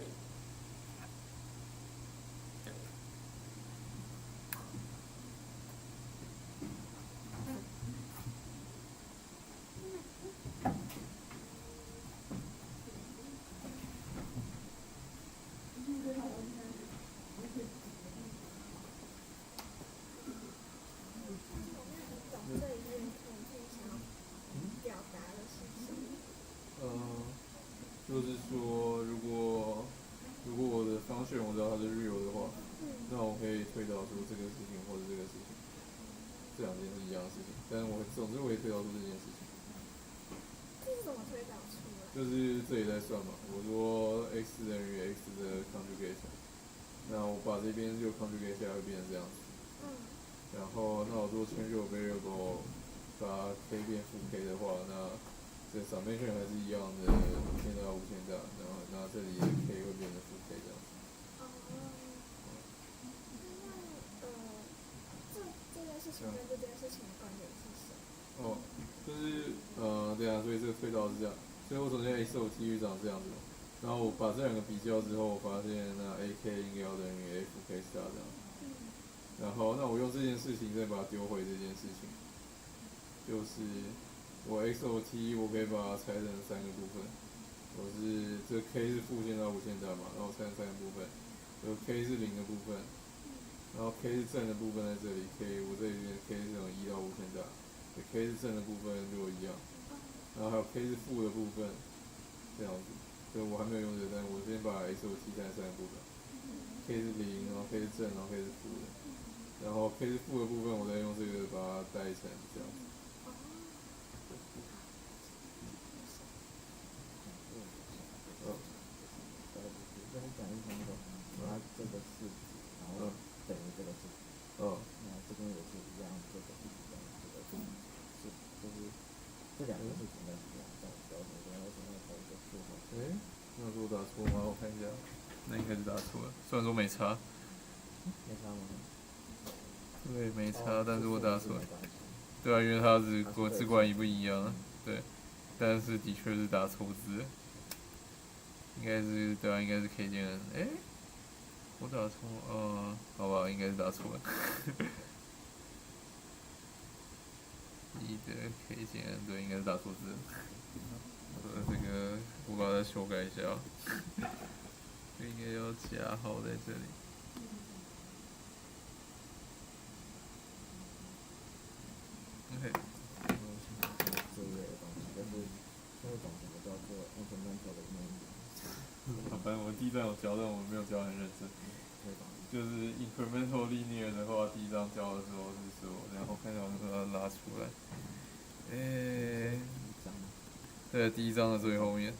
是 real 的话，那我可以推导出这个事情或者这个事情，这两件是一样的事情，但是总之我可以推导出这件事情。这是怎么推导出来？就是这里在算嘛，我说 x 等于 x 的 conjugate， 那我把这边就 conjugate 下来会变成这样子。然后那我做 change of variable， 把 k 变负 k 的话，那这 summation 还是一样的，无限大无限大，然后那这里的 k 会变成负 k 这样子。这件事情跟这件事情的关联是什么？就是对啊，所以这个推导是这样，所以我首先 x 我 t 率长这样子，然后我把这两个比较之后，我发现那 a k 应该要等于 f k star 这样。然后那我用这件事情再把它丢回这件事情，就是我 x o t 我可以把它拆成三个部分，我是这 k 是负线到无限大嘛，然后拆成三个部分，有 k 是零的部分，然后 k 是正的部分在这里 ，k 我这里面 k 是从1到无限大， k 是正的部分就一样，然后还有 k 是负的部分，这样子，所以我还没有用这个，但我先把 x o t 拆成三个部分 ，k 是零，然后 k 是正，然后 k 是负的，然后 k 是负的部分，我再用这个把它代成这样子。跟你讲一分钟，它这个式子，然后等于这个式子。那这边也是一样，这个式子等于这个式子，就是这两个式子应该是一样，但我不知道为什么要投一个负号。那是我打错吗？我看一下，那应该是打错了，虽然说没差。没差吗？对，没差，但是我打错了。对啊，因为它字管一不一样，对，但是的确是打错字。应该是对啊，应该是 k 键 n， 我打错，好吧，应该是打错了。1的 k 键 n， 对，应该是打错字。这个我把它修改一下，应该要加号在这里。OK。这一类的东西，但是会懂什么叫做 incremental 的内容。反正我第一章有教，但我没有教很认真。就是 incremental linear 的话，第一章教的时候是说，然后看到我把它拉出来。对，第一章的最后面，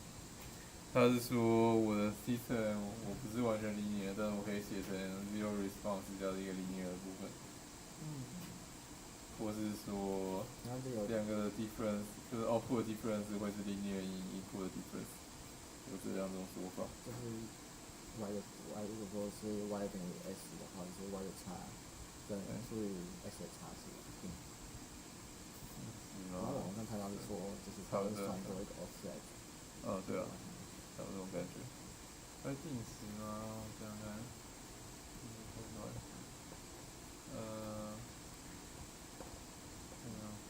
他是说我的 system 我不是完全 linear， 但是我可以写成 zero response 加一个 linear 的部分。或是说两个的 difference 就是 output difference 会是 linear input difference， 有这两种说法。就是 y 如果说是 y 等于 s 的话，就是 y 的差跟除以 s 的差是一定。然后网上看到是说，就是它会算作一个 offset。对啊，有这种感觉。会定时吗？我想想看。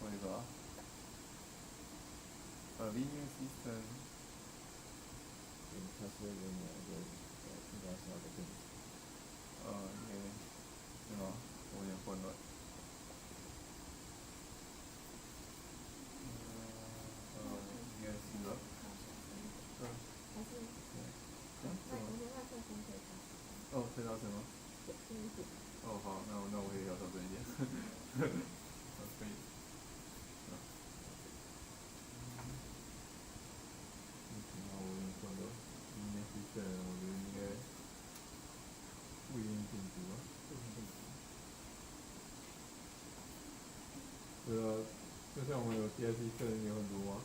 会吧。linear system。它是 linear 应该是要个定时。是吗？我有点混乱。应该是吧。推到什么？好，那我可以调小声一点。可以。我有点混乱。linear system 我觉得应该不一定定值吧。对啊，就像我们有 TIC 课有很多嘛。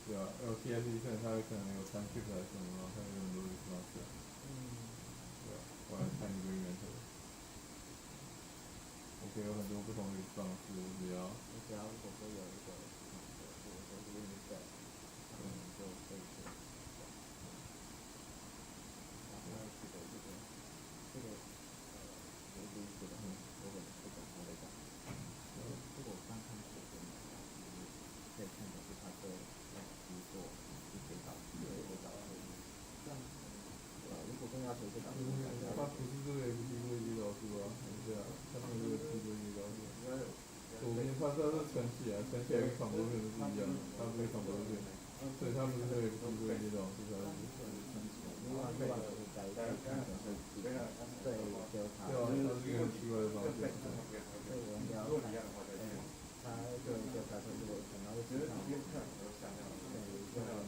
对啊，TIC 课它可能有transcript还是什么嘛，它有很多 response。对啊，我来看一个源头。我可以有很多不同的 response，我只要如果说有一个比如说是 unit set， 就可以做。然后这个我理解的我很不懂他在讲。如果我刚看左边的话，可以看的是它的比如说是最大这样如果跟要求最大的它不是这个 FT 规律导数啊，对啊，它是这个 T 规律导数。左边它是乘起来跟 convolution 是不一样的，它不是 convolution，所以它不是这个 FT 规律导数，它是。该看成是对 delta，对啊，它是一个很奇怪的方式。所以我们要看，它对 delta 是如果可能会知道，对，这个。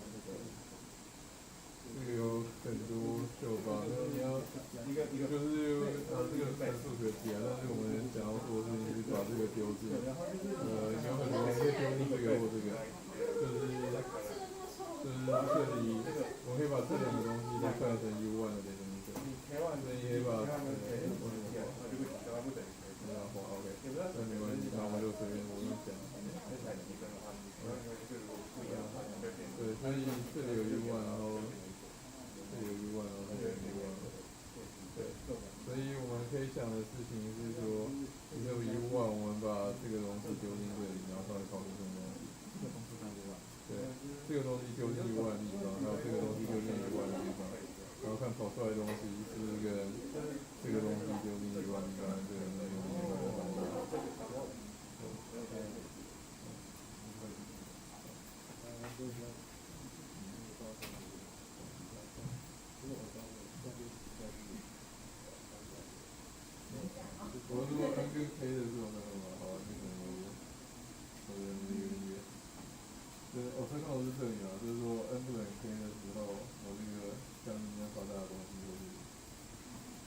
这个有很多秀法，但是你要就是这个算数学题啊，但是我们想要做的事情是把这个丢进，你有很多人会丢进这个或这个，就是这里，我可以把这两个东西都看成U1的 definition，所以你可以把这样画 OK， 那没关系，那我就随便我用讲。对，所以这里有U1，然后。这里有U1，然后这里有U1，对，所以我们可以想的事情是说，只有U1，我们把这个东西丢进这里，然后稍微考虑什么东西。这个东西放U1。对，这个东西丢进U1的地方，还有这个东西丢进U1的地方，然后看跑出来的东西是不是跟这个东西丢进U1的地方，这个东西丢进U1的地方。我如果 N 跟 K 的这种那个嘛，好，就可能就是我参考的是这里嘛，就是说 N 不等于 K 的时候，我这个向里面放大的东西就是，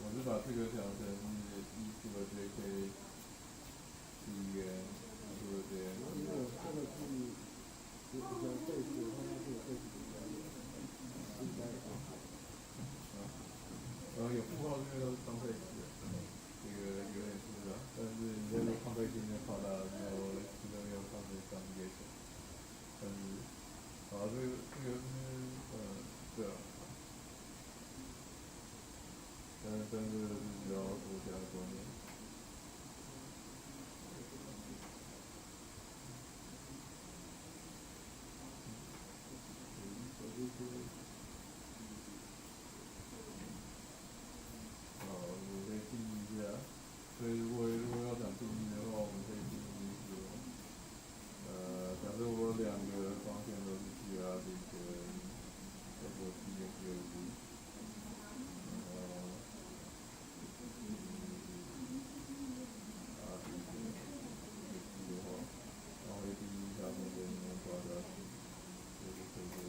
我是把这个想成是1除了 JK， 是一个1除了 JK。这个是比较对子，后面这个对子比较应该然后有符号这边都是双倍值的，这个有点复杂，但是你在这双倍值里面放大，然后其中有双倍multiplication，但是，好，这个是对啊，但是这个是比较多加的观念。我可以定义一下，所以如果要讲定义的话，我们可以定义说，假设我两个方向都是 QRD 跟FOT 跟 QOD， 然后RD 跟 FT 的话，然后会定义它们的能挂下去，就是这个。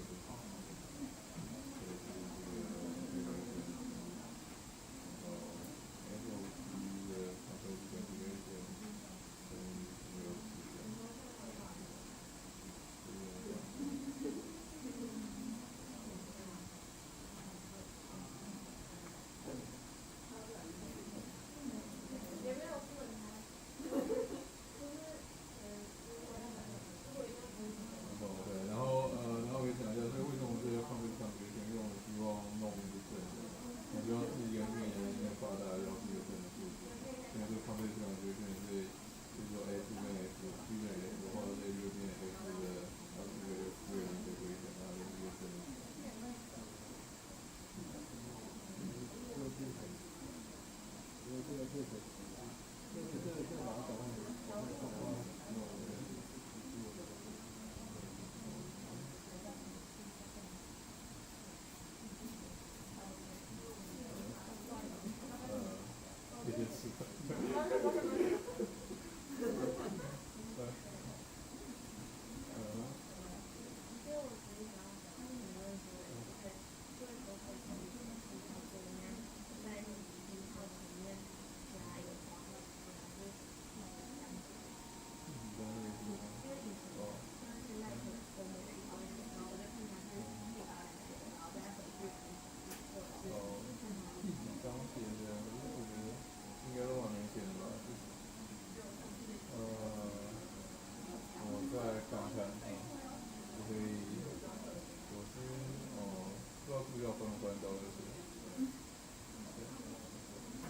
谢谢吃饭。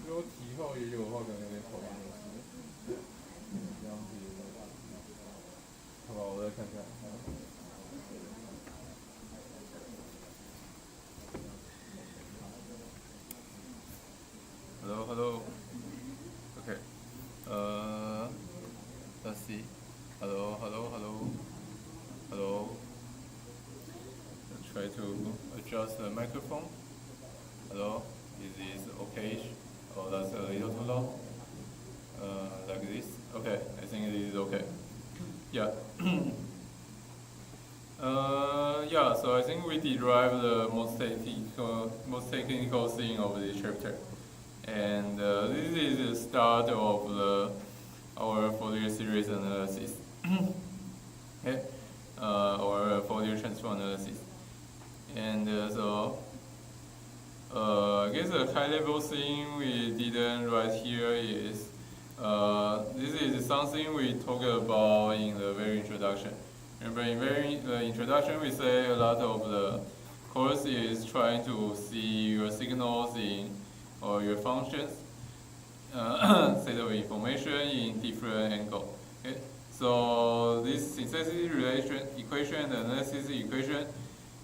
如果题号也有的话，可能有点讨厌东西。这样子，好吧，我再看看。Hello. Okay. Let's see. Hello. Try to adjust the microphone. Hello. this okay-ish? Oh, that's a little too long. Like this. Okay, I think this is okay. Yeah. Yeah. So I think we derived the most technical thing of this chapter, and this is the start of our Fourier series analysis. Okay. Or Fourier transform analysis, and I guess the high-level thing we didn't write here is this is something we talked about in the very introduction. Remember, in the introduction, we say a lot of the course is trying to see your signals or your functions, set of information in different angle. Okay, so this synthesis relation equation and analysis equation,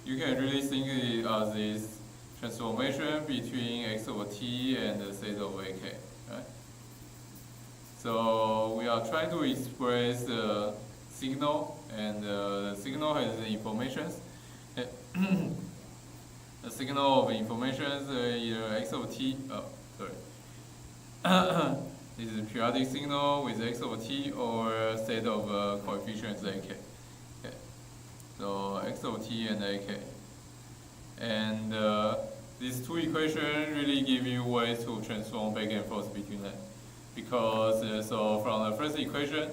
you can really think it as this transformation between x over t and the set of ak. Right? So we are trying to express the signal, and the signal has the informations. The signal of informations either x over t. This is a periodic signal with x over t or a set of coefficients ak. Okay. So x over t and ak. And these two equations really give you ways to transform back and forth between them. Because so from the first equation,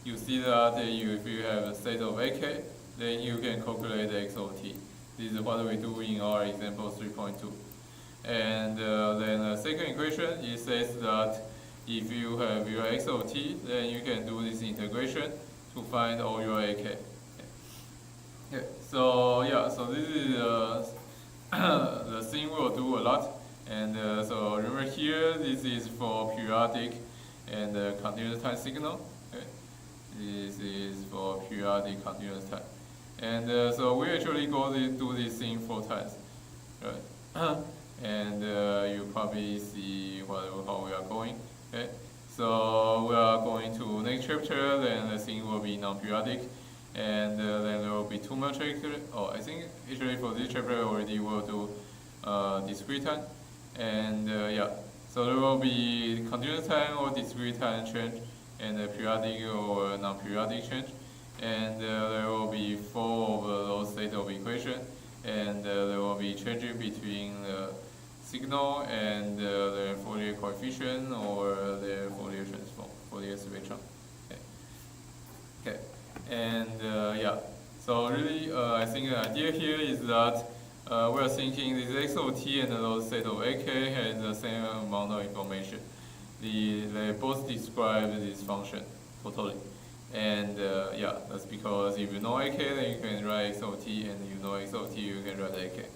you see that if you have a set of ak, then you can calculate x over t. This is what we do in our example 3.2. And then the second equation, it says that if you have your x over t, then you can do this integration to find all your ak. Okay. So yeah, so this is the thing we'll do a lot. And so remember here, this is for periodic and continuous time signal. Okay. This is for periodic continuous time. And so we actually do this thing 4 times. Right? And you probably see how we are going. Okay. So we are going to next chapter, then the thing will be non-periodic. And then there will be 2 more chapters. Oh, I think actually for this chapter already we'll do discrete time. And yeah, so there will be continuous time or discrete time change, and periodic or non-periodic change. And there will be 4 of those state of equation, and there will be changing between the signal and the Fourier coefficient or the Fourier transform, Fourier spectrum. Okay. Okay. And yeah, so really I think the idea here is that we are thinking this x over t and the set of ak has the same amount of information. They both describe this function totally. And yeah, that's because if you know ak, then you can write x over t, and you know x over t, you can write ak.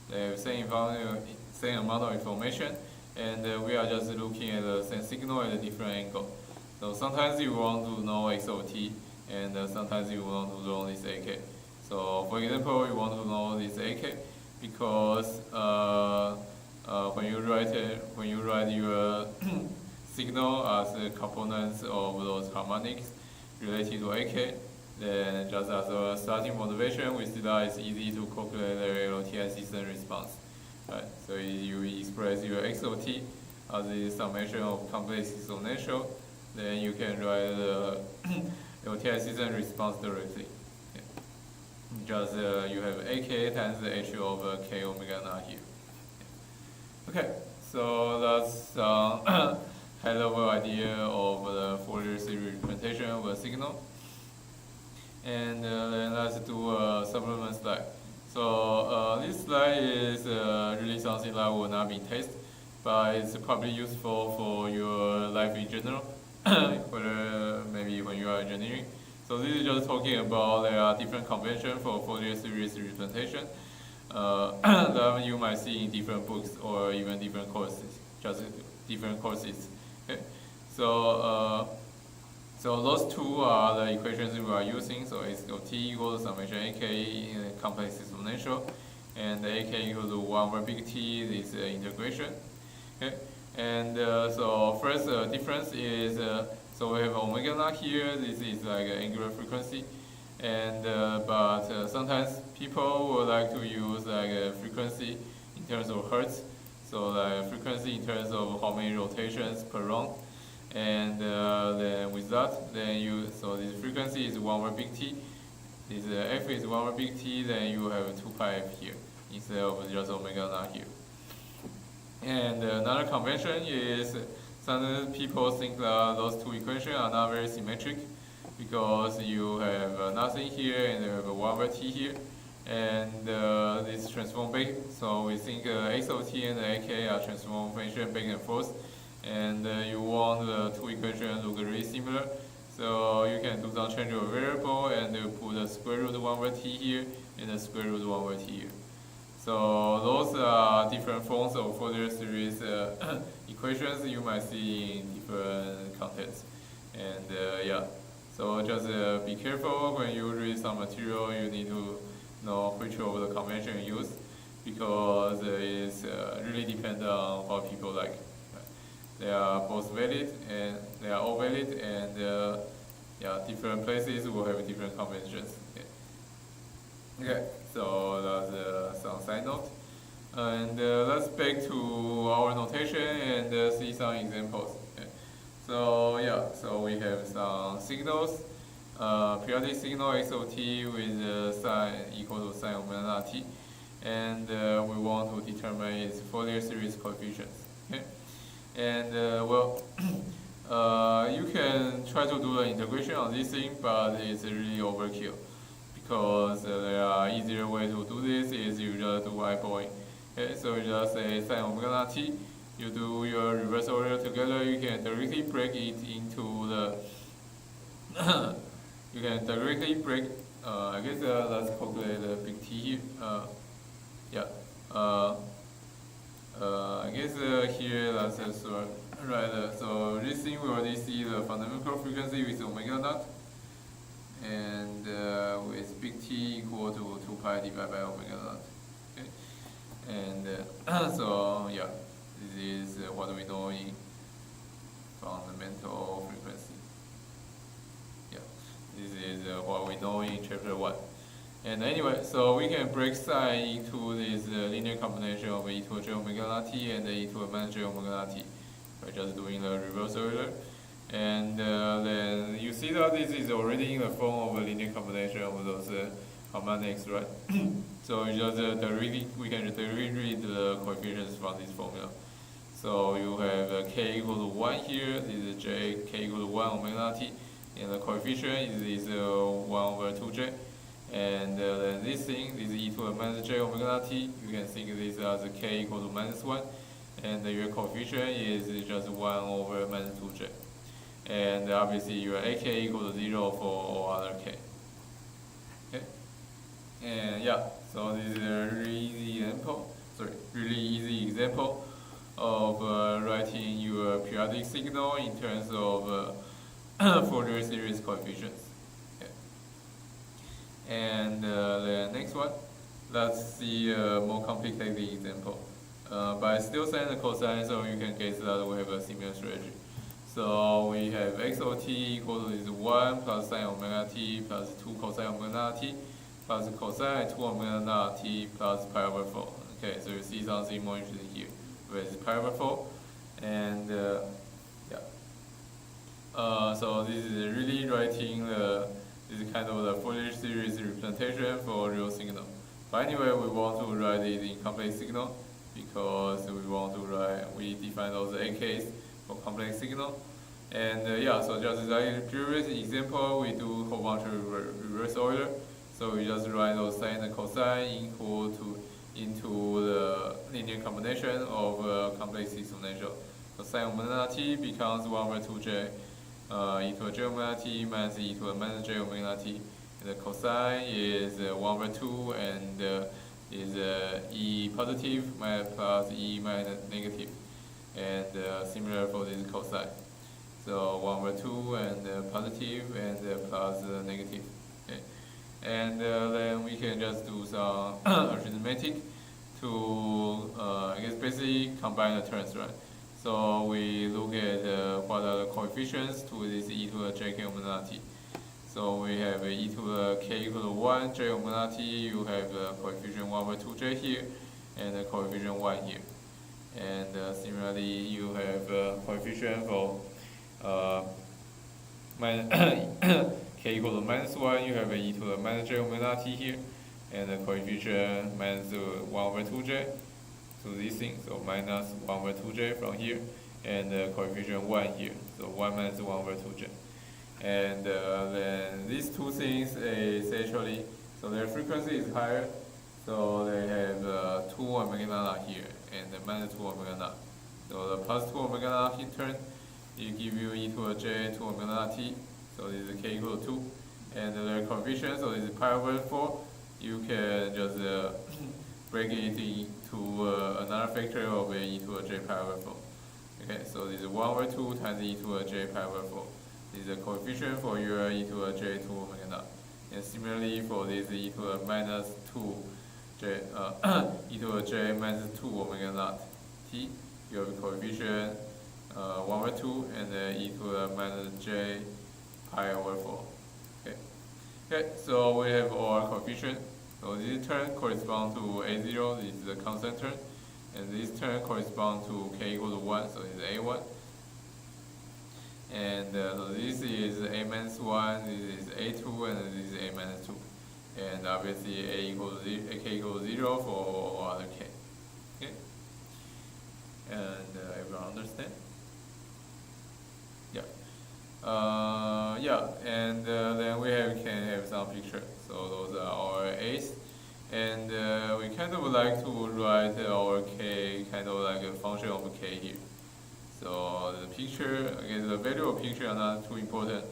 They have same amount of information, and we are just looking at the same signal at a different angle. So sometimes you want to know x over t, and sometimes you want to know this ak. So for example, you want to know this ak because when you write your signal as components of those harmonics related to ak, then just as a starting motivation, we see that it's easy to calculate the LTI system response. Right? So you express your x over t as a summation of complex exponential, then you can write the LTI system response directly. Okay. Just you have ak times the h over k omega naught here. Okay, so that's high-level idea of the Fourier series representation of a signal. And then let's do a supplement slide. So this slide is really something that will not be tested, but it's probably useful for your life in general, whether maybe when you are engineering. So this is just talking about there are different conventions for Fourier series representation that you might see in different books or even different courses, just different courses. Okay, so those two are the equations we are using. So it's t equals summation ak in a complex exponential, and ak equals to 1 over big T. This integration. Okay, and so first difference is so we have omega naught here. This is like an angular frequency, and but sometimes people would like to use like a frequency in terms of hertz. So like frequency in terms of how many rotations per round. And then with that, so this frequency is 1 over big T. This f is 1 over big T, then you have 2 pi f here instead of just omega naught here. And another convention is sometimes people think that those two equations are not very symmetric because you have nothing here and you have 1 over T here. And this transform back, so we think x of t and ak are transformation back and forth, and you want the two equations look really similar, so you can do some change of variable and you put the square root 1 over t here and the square root 1 over t here. So those are different forms of Fourier series equations you might see in different contexts, and yeah, so just be careful when you read some material. You need to know which of the convention you use, because it's really depends on what people like. They are both valid and they are all valid, and yeah, different places will have different conventions. Okay, so that's some side note, and let's back to our notation and see some examples. Okay. So yeah, so we have some signals. Periodic signal x of t with sign equal to sine omega naught t, and we want to determine its Fourier series coefficients. Okay, and well, you can try to do the integration on this thing, but it's really overkill because there are easier way to do this. Is you just do eyeballing. Okay, so you just say sine omega naught t. You do your reverse order together. You can directly break it into the you can directly break, I guess let's calculate the big T here. Yeah. I guess here let's just write, so this thing we already see the fundamental frequency with omega naught, and with big T equal to 2 pi divided by omega naught. Okay. And so yeah, this is what we know in fundamental frequency. This is what we know in chapter 1. And anyway, so we can break psi into this linear combination of e to j omega naught t and e to minus j omega naught t by just doing the reverse order. And then you see that this is already in the form of a linear combination of those harmonics, right? So we just we can directly read the coefficients from this formula. So you have k equal to 1 here, this is j, k equal to 1 omega naught t. And the coefficient is 1 over 2j, and then this thing, this e to the minus j omega naught t, you can think this as k equal to minus 1, and your coefficient is just 1 over minus 2j. And obviously your ak equal to 0 for all other k. Okay? And yeah, so this is a really easy example of writing your periodic signal in terms of Fourier series coefficients. Okay. And the next one, let's see a more complicated example. By still saying the cosine, so you can guess that we have a similar strategy. So we have x of t equal to this 1 plus sine omega t plus 2 cosine omega naught t plus cosine 2 omega naught t plus pi over 4. Okay, so you see something more interesting here with pi over 4, and so this is really writing this is kind of the Fourier series representation for real signal. But anyway, we want to write it in complex signal because we define those AKs for complex signal. And yeah, so just like the previous example, we do a whole bunch of reverse order. So we just write those sine and cosine equal to into the linear combination of complex exponential. So sine omega t becomes 1 over 2j. E to j omega t minus e to the minus j omega t. And the cosine is 1 over 2 and is e positive plus e minus negative. And similar for this cosine. So 1 over 2 and positive and plus negative. Okay. And then we can just do some arithmetic to, I guess, basically combine the terms, right? So we look at what are the coefficients to this e to the j k omega t. So we have e to the k equal to 1, j omega t, you have the coefficient 1 over 2j here, and the coefficient 1 here. And similarly, you have coefficient for k equal to -1, you have e to the -j omega t here, and the coefficient -1/2j. So these things, so -1/2j from here, and the coefficient 1 here, so 1 -1/2j. And then these two things is actually, so their frequency is higher, so they have 2 omega naught here, and the -2 omega naught. So the +2 omega naught in turn, it give you e to the j 2 omega naught t, so this is k equal to 2. And the coefficient, so this is pi over 4, you can just break it into another factor of e to the j pi over 4. Okay, so this is 1/2 times e to the j pi over 4. This is the coefficient for your e to the j 2 omega naught. And similarly for this e to the -2 j, e to the j -2 omega naught t, you have a coefficient 1/2 and then e to the -j pi over 4. Okay. Okay, so we have our coefficient. So this term corresponds to a0, this is the constant term, and this term corresponds to k equal to 1, so this is a1. And so this is a-1, this is a2, and this is a-2. And obviously k equals to 0 for all other k. Okay. And everyone understand? Yeah. Yeah, and then we can have some picture. So those are our a's, and we kind of like to write our k kind of like a function of k here. So the picture, again, the value of picture are not too important.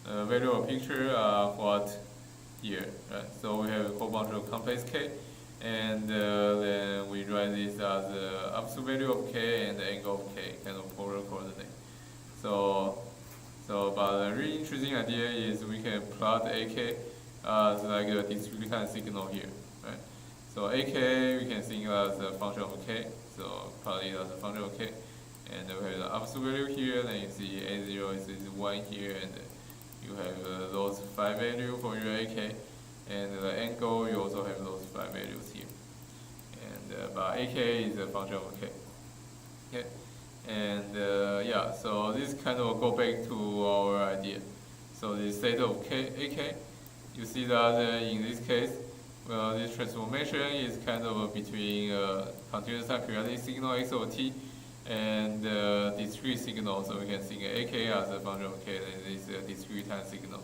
Value of picture are what here, right? So we have a whole bunch of complex k, and then we write this as the absolute value of k and the angle of k, kind of polar coordinate. But the really interesting idea is we can plot AK as like a discrete time signal here, right? So AK we can think as a function of k, so plot it as a function of k. And we have the absolute value here, then you see A0 is 1 here, and you have those 5 values for your AK, and the angle, you also have those 5 values here. And but AK is a function of k. Okay. And yeah, so this kind of go back to our idea. So the state of AK, you see that in this case, well, this transformation is kind of between continuous time periodic signal XOT and discrete signal. So we can think AK as a function of k, and this is a discrete time signal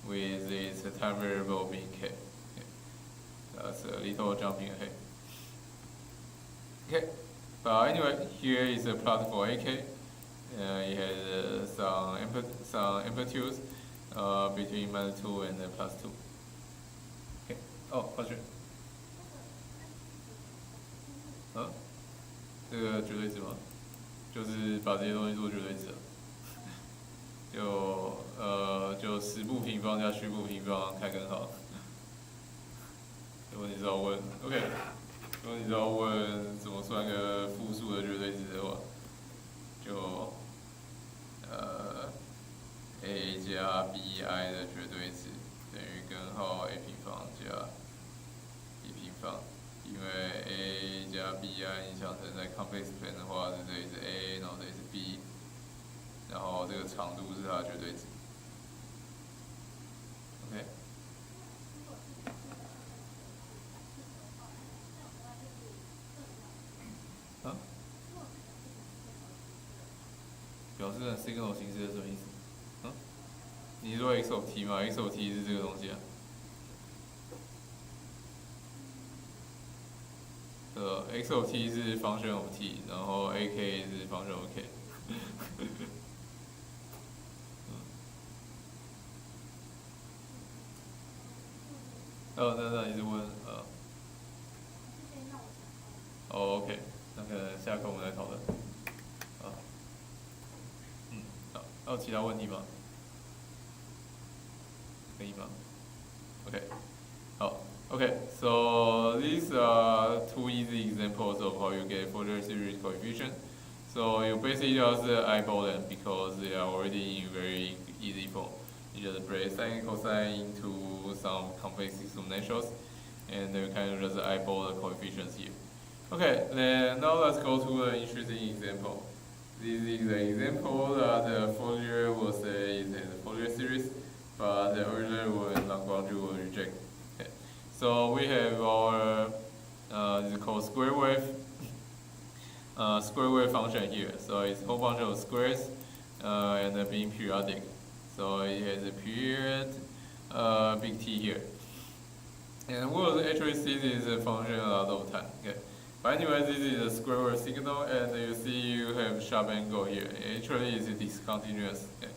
with its time variable being k. Okay. That's a little jumping ahead. Okay. But anyway, here is a plot for AK. It has some amplitudes between -2 and +2. Okay. Oh, question. 这个绝对值吗？就是把这些东西做绝对值啊。就实部平方加虚部平方开根号。如果你知道问 ，OK。如果你知道问怎么算个复数的绝对值的话，就a 加 bi 的绝对值等于根号 a 平方加 b 平方，因为 a 加 bi 你想成在 complex plane 的话，这里是 a， 然后这里是 b， 然后这个长度是它的绝对值。OK。表示成 signal 形式是什么意思？你说 x of t 吗 ？x of t 是这个东西啊。x of t 是 function of t， 然后 ak 是 function of k。那你是问OK， 那可能下课我们来讨论。还有其他问题吗？可以吗 ？OK， 好 ，OK， so these are two easy examples of how you get Fourier series coefficient. So you basically just eyeball them because they are already in very easy form. You just break sine and cosine into some complex exponentials, and you kind of just eyeball the coefficients here. Okay, then now let's go to an interesting example. This is an example that Fourier will say is a Fourier series, but the earlier one Lagrange will reject. Okay. So we have our this is called square wave function here. So it's a whole bunch of squares and being periodic. So it has a period big T here. And we'll actually see this function a lot of time. Okay. But anyway, this is a square wave signal, and you see you have sharp angle here. Actually, it's discontinuous. Okay.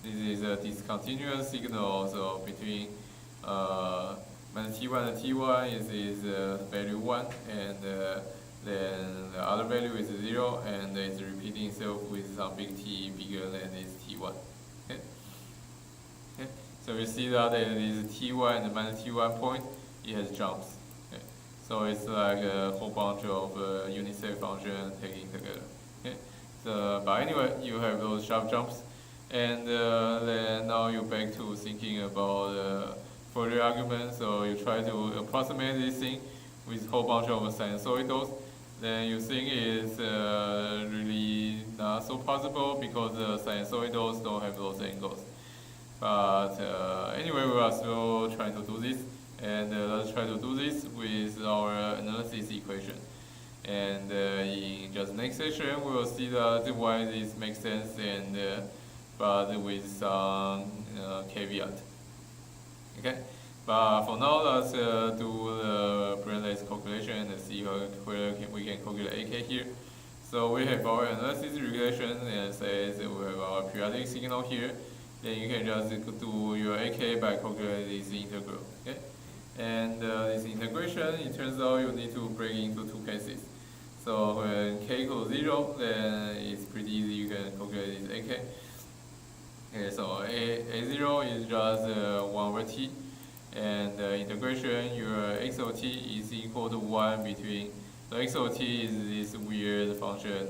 This is a discontinuous signal, so between minus T1 and T1 is value 1, and then the other value is 0, and it's repeating itself with some big T bigger than this T1. Okay. Okay. So we see that at this T1 and minus T1 point, it has jumps. Okay. So it's like a whole bunch of unit cell functions taken together. Okay. So, but anyway, you have those sharp jumps, and then now you're back to thinking about Fourier argument. So you try to approximate this thing with a whole bunch of sinusoidals. Then you think it's really not so possible because the sinusoidals don't have those angles. But anyway, we are still trying to do this, and let's try to do this with our analysis equation. And in just next session, we will see that why this makes sense, and but with some caveat. Okay, but for now, let's do the brainless calculation and see where we can calculate AK here. So we have our analysis relation, and says we have our periodic signal here. Then you can just do your AK by calculating this integral. Okay, and this integration, it turns out you need to break into two cases. So when k equals 0, then it's pretty easy. You can calculate this AK. Okay, so A0 is just 1 over t, and integration, your x of t is equal to 1 between, so x of t is this weird function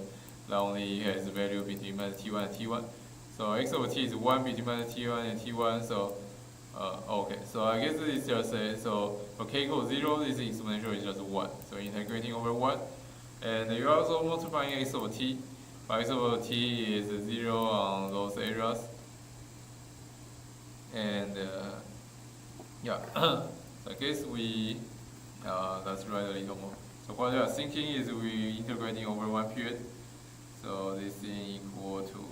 that only has a value between minus t1 and t1. So x of t is 1 between minus t1 and t1, so okay, so I guess this is just so for k equals 0, this exponential is just 1, so integrating over 1, and you're also multiplying x of t, but x of t is 0 on those areas. And yeah, so I guess we let's write a little more. So what we are thinking is we integrating over one period. So this is equal to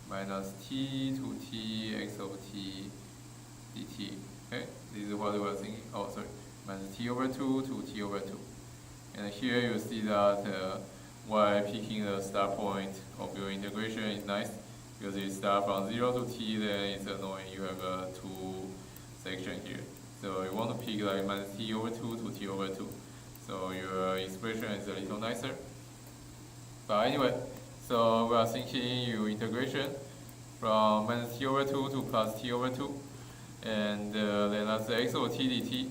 minus t to t x of t dt. Okay, this is what we are thinking. Oh, sorry, minus t over 2 to t over 2. And here you see that while picking the start point of your integration is nice. Because you start from 0 to t, then it's annoying. You have a 2 section here. So you want to pick like minus t over 2 to t over 2. So your expression is a little nicer. But anyway, so we are thinking your integration from minus t over 2 to plus t over 2. And then that's the x over t dt.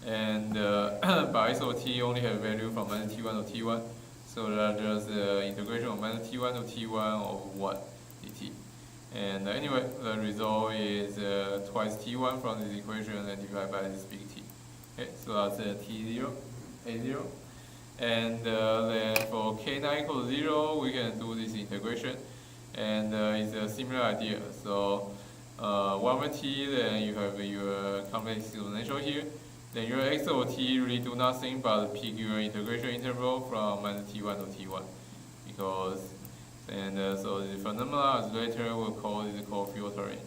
And but x over t only have value from minus t1 to t1. So that's just the integration of minus t1 to t1 of 1. dt. And anyway, the result is twice t1 from this equation and divided by this big T. Okay, so that's t0, a0. And then for k9 equals 0, we can do this integration. And it's a similar idea. So 1 over t, then you have your complex exponential here. Then your x over t really do nothing but pick your integration interval from minus t1 to t1. Because so the phenomena, as later we'll call is called filtering.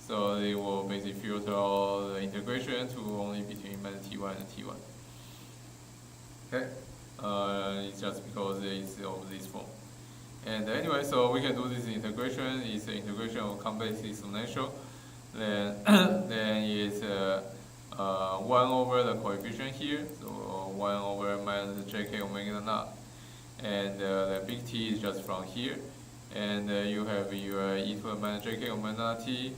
So they will basically filter all the integration to only between minus t1 and t1. Okay, it's just because it's of this form. And anyway, so we can do this integration. It's the integration of complex exponential. Then then it's 1 over the coefficient here, so 1 over minus jk omega naught. And the big T is just from here, and you have your e to the minus jk omega t,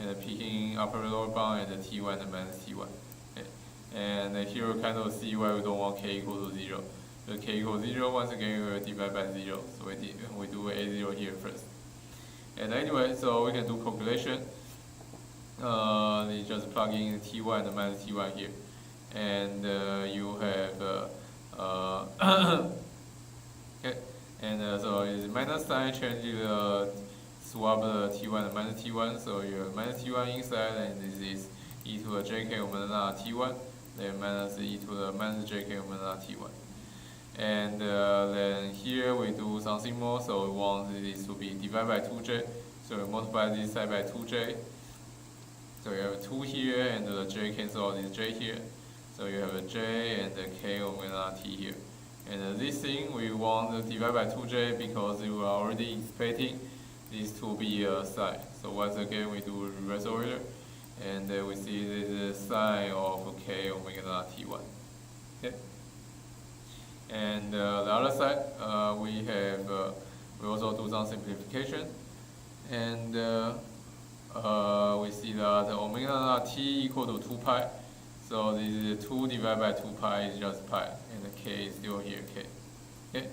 and picking upper lower bound and the t1 and minus t1. Okay. And here we kind of see why we don't want k equal to 0. So k equals 0, once again we will divide by 0. So we do a0 here first. And anyway, so we can do calculation. You just plug in t1 and minus t1 here. and you have okay, and so is minus sign change swap the T1 and minus T1, so you have minus T1 inside, and this is e to the jk omega T1, then minus e to the minus jk omega T1. And then here we do something more, so we want this to be divided by 2j, so we multiply this side by 2j. So you have a 2 here, and the j cancel out this j here. So you have a j and the k omega t here. And this thing we want to divide by 2j because we are already expecting this to be a sign. So once again we do reverse order, and we see this is sign of k omega t1. Okay. And the other side, we have we also do some simplification, and we see that omega t equal to 2 pi. So this is 2 divided by 2 pi is just pi, and the k is still here, k. Okay.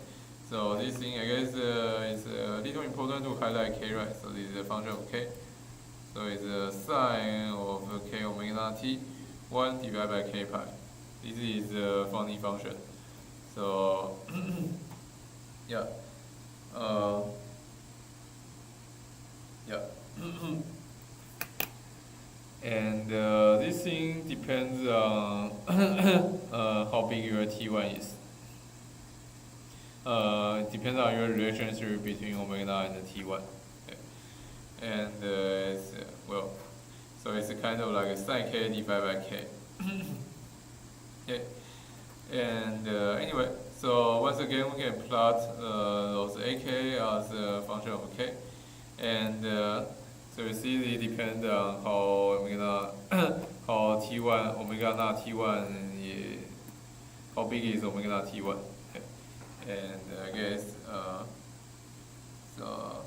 So this thing I guess is a little important to highlight k, right? So this is a function of k. So it's a sine of k omega t 1 divided by k pi. This is a funny function. So yeah, yeah. And this thing depends on how big your T1 is. It depends on your relationship between omega and T1. Okay. And it's, well, so it's kind of like a sine k divided by k. Okay. And anyway, so once again we can plot those ak as a function of k, and so you see they depend on how omega, how T1 omega naught T1 is, how big is omega naught T1. Okay. And I guess so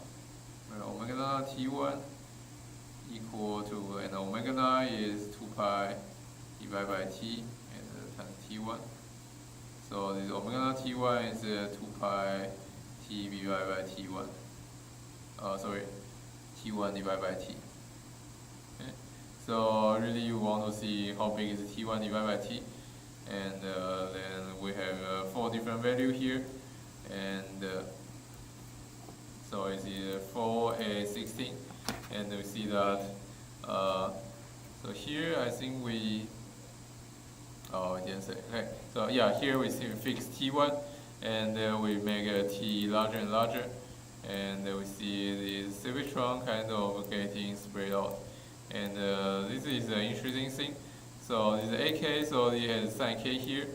omega naught T1 equal to, and omega naught is 2 pi divided by t and times T1. So this omega naught T1 is 2 pi t divided by T1. Sorry, T1 divided by t. Okay. So really you want to see how big is T1 divided by t, and then we have 4 different values here, and so it's 4, 8, 16, and we see that so here I think we, oh, I didn't say. Okay, so yeah, here we see fix T1, and we make T larger and larger, and we see the Civitron kind of getting spread out. And this is an interesting thing. So this is AK, so it has sine k here,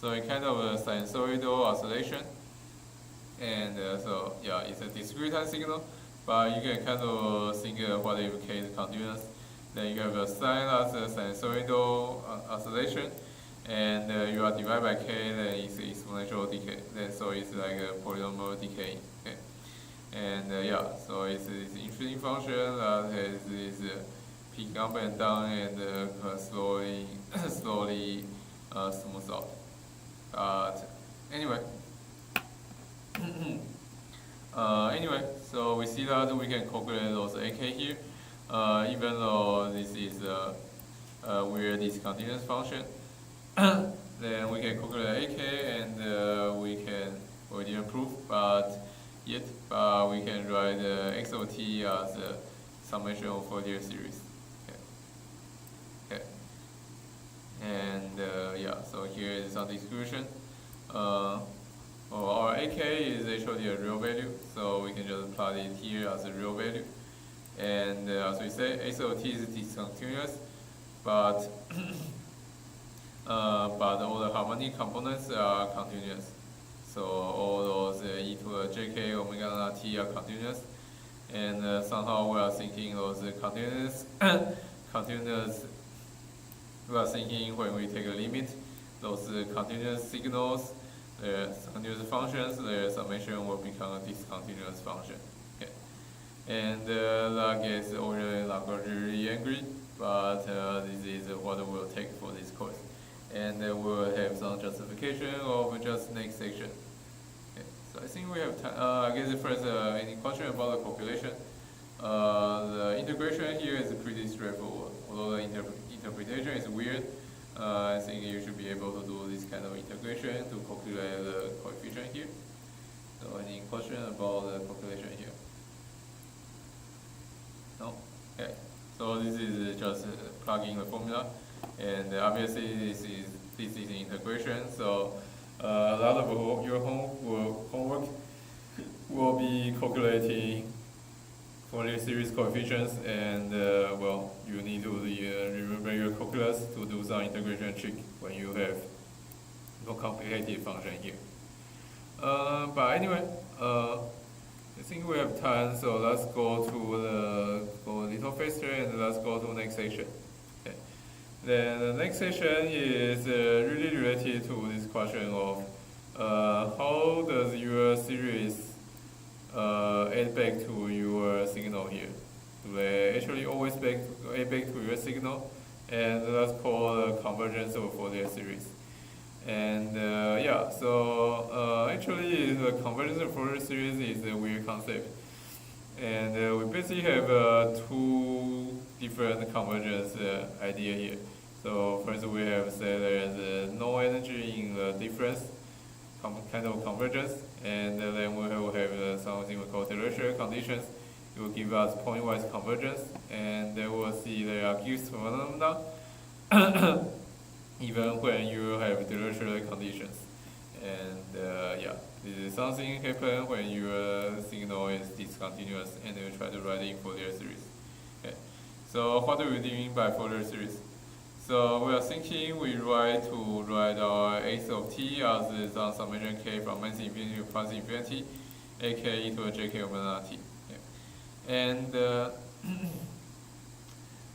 so it kind of a sinusoidal oscillation. And so yeah, it's a discrete time signal, but you can kind of think what if k is continuous. Then you have a sine as a sinusoidal oscillation, and you are divided by k, then it's exponential decay. Then so it's like a polynomial decay. Okay. And yeah, so it's an interesting function that has this peak up and down, and slowly smooth out. But anyway. Anyway, so we see that we can calculate those AK here, even though this is a weird discontinuous function. Then we can calculate AK, and we didn't prove, but we can write X of t as a summation of Fourier series. Okay. And yeah, so here is some distribution. Our AK is actually a real value, so we can just plot it here as a real value. And as we say, X of t is discontinuous, but all the harmonic components are continuous. So all those e to the jk omega naught t are continuous, and somehow we are thinking those continuous. We are thinking when we take a limit, those continuous signals, continuous functions, their summation will become a discontinuous function. Okay. And that gets already not really angry, but this is what we'll take for this course. And we'll have some justification of just next section. Okay. So I think we have time. I guess first, any question about the calculation? The integration here is pretty straightforward, although the interpretation is weird. I think you should be able to do this kind of integration to calculate the coefficient here. So any question about the calculation here? No? Okay. So this is just plugging the formula, and obviously this is integration. So a lot of your homework will be calculating Fourier series coefficients, and well, you need to remember your calculus to do some integration trick when you have more complicated function here. But anyway, I think we have time, so let's go a little faster, and let's go to the next section. Okay. Then the next section is really related to this question of how does your series add back to your signal here? Do they actually always add back to your signal? And that's called convergence of Fourier series. And yeah, so actually the convergence of Fourier series is a weird concept. And we basically have two different convergence idea here. So first we have said there's no energy in the difference kind of convergence, and then we will have something we call terrestrial conditions. It will give us pointwise convergence, and then we'll see there are Gibbs phenomena even when you have terrestrial conditions. And yeah, this is something happen when your signal is discontinuous and you try to write in Fourier series. Okay. So what do we mean by Fourier series? So we are thinking we write our x of t as some summation k from minus infinity to plus infinity, ak e to the jk omega t. Okay.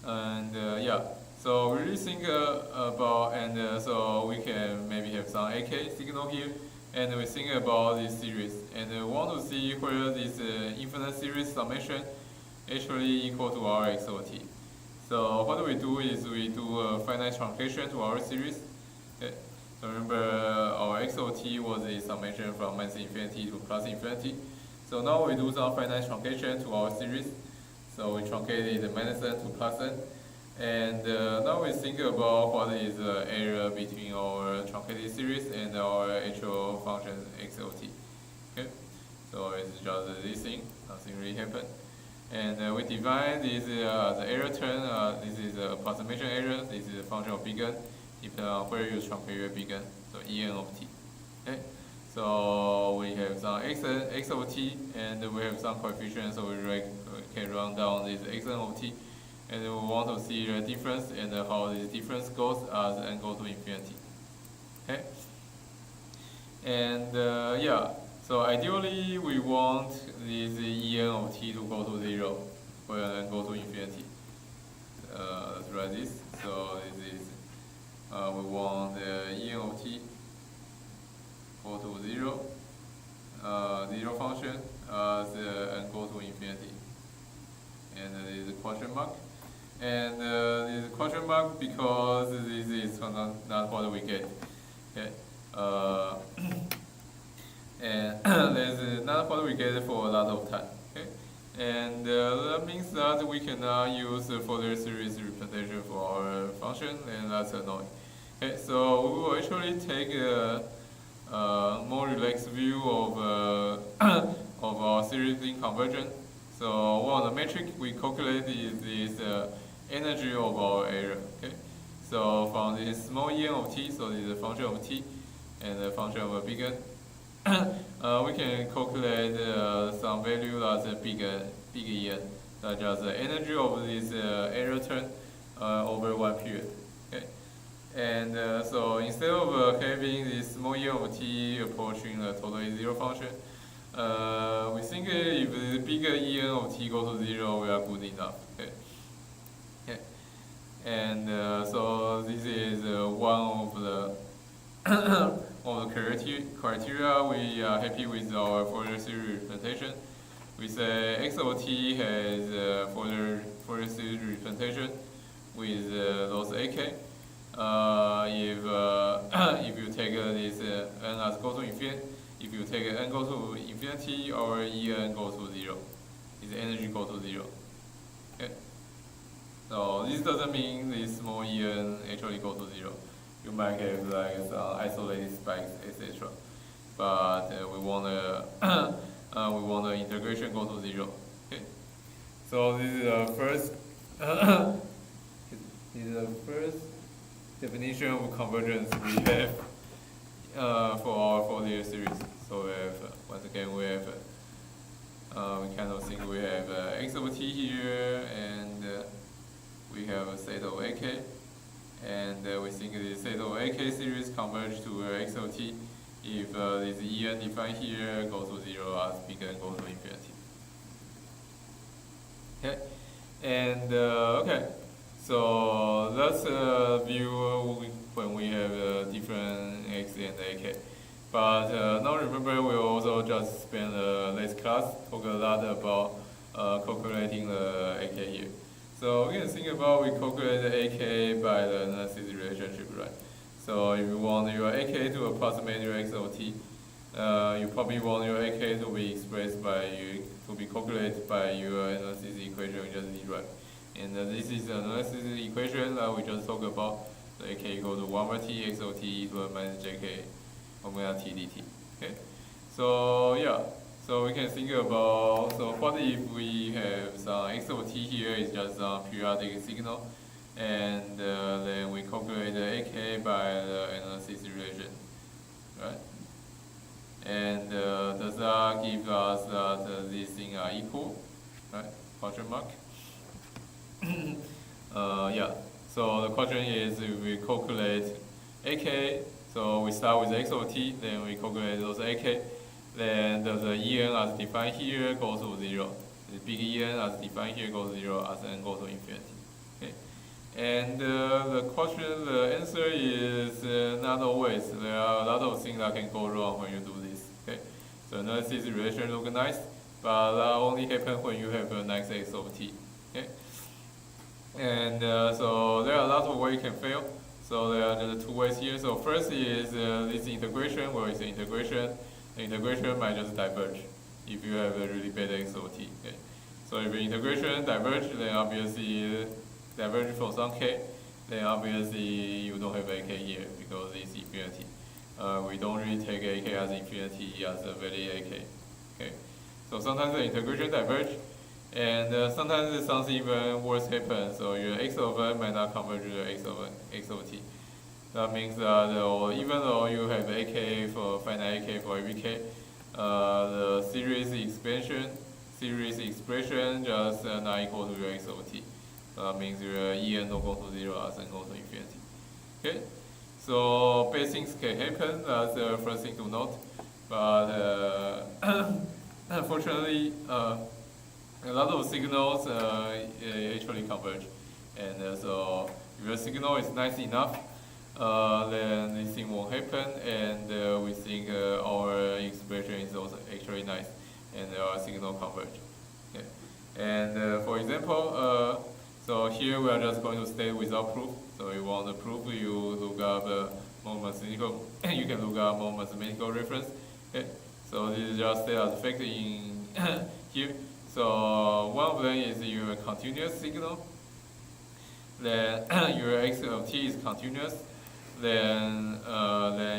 And yeah, so we really think about, and so we can maybe have some ak signal here, and we think about this series, and we want to see whether this infinite series summation actually equal to our x of t. So what we do is we do a finite truncation to our series. Okay. So remember our x of t was a summation from minus infinity to plus infinity. So now we do some finite truncation to our series. So we truncated the minus n to plus n. And now we think about what is the error between our truncated series and our actual function x of t. Okay. So it's just this thing, nothing really happened. And we define this as the error term. This is the approximation error. This is a function of big N, depending on where you truncate your big N. So En of t. Okay. So we have some x of t, and we have some coefficient. So we can run down this xn of t, and we want to see the difference and how this difference goes as n goes to infinity. Okay. And yeah. So ideally, we want this En of t to go to 0 when n go to infinity. Let's write this. So this is we want the En of t go to 0, 0 function as n go to infinity. And this is a question mark. And this is a question mark because this is not what we get. Okay. And there's not what we get for a lot of time. Okay? And that means that we cannot use the Fourier series representation for our function, and that's annoying. Okay, so we will actually take a more relaxed view of of our series in conversion. So one of the metric we calculate is this energy of our error. Okay, so from this small En of t, so this is a function of t, and a function of a big N. We can calculate some value as a big En, such as the energy of this error term over one period. Okay, and so instead of having this small En of t approaching the totally zero function, we think if the bigger En of t goes to 0, we are good enough. Okay. Okay. And so this is one of the of the criteria we are happy with our Fourier series representation. We say x of t has Fourier series representation with those ak. If you take this n as go to infinity, if you take n go to infinity, our En goes to 0. Its energy goes to 0. Okay. So this doesn't mean this small En actually goes to 0. you might have like some isolated spikes, etc. But we want the integration go to 0. Okay. So this is the first this is the first definition of convergence we have for our Fourier series. So we have once again we have we kind of think we have x over t here, and we have a set of ak, and we think this set of ak series converge to x over t if this en defined here goes to 0 as bigger and goes to infinity. Okay, and okay, so that's a view when we have different x and ak. But now remember, we also just spent last class talk a lot about calculating the ak here. So we can think about we calculate the ak by the analysis relationship, right? So if you want your ak to approximate your x over t, you probably want your ak to be expressed by to be calculated by your analysis equation we just did, right? And this is the analysis equation that we just talked about. The ak equal to 1 over t x over t to the minus jk omega t dt. Okay, so yeah, so we can think about, so what if we have some x over t here is just some periodic signal, and then we calculate the ak by the analysis relation, right? And does that give us that these things are equal, right? Question mark. Yeah. So the question is, if we calculate ak, so we start with x over t, then we calculate those ak, then does the en as defined here goes to 0? The big en as defined here goes to 0 as n goes to infinity. Okay. And the answer is not always. There are a lot of things that can go wrong when you do this. Okay. So analysis relation look nice, but that only happens when you have a nice x over t. Okay. And so there are a lot of ways you can fail. So there are just 2 ways here. So first is this integration, where it's an integration. The integration might just diverge if you have a really bad x over t. Okay. So if the integration diverge, then obviously diverge from some k, then obviously you don't have ak here because it's infinity. We don't really take ak as infinity as a valid ak. Okay. So sometimes the integration diverge, and sometimes something even worse happens. So your x over n might not converge to x over t. That means that even though you have ak for finite ak for every k, the series expression just not equal to your x over t. So that means your en don't go to 0 as n goes to infinity. Okay. So bad things can happen. That's the first thing to note. But unfortunately, a lot of signals actually converge, and so if your signal is nice enough, then this thing won't happen, and we think our expression is also actually nice, and our signal converge. Okay. And for example, so here we are just going to state without proof. So you want the proof, you look up more mathematical, you can look up more mathematical reference. Okay. So this is just state as a fact in here. So one of them is your continuous signal. Then your x of t is continuous. Then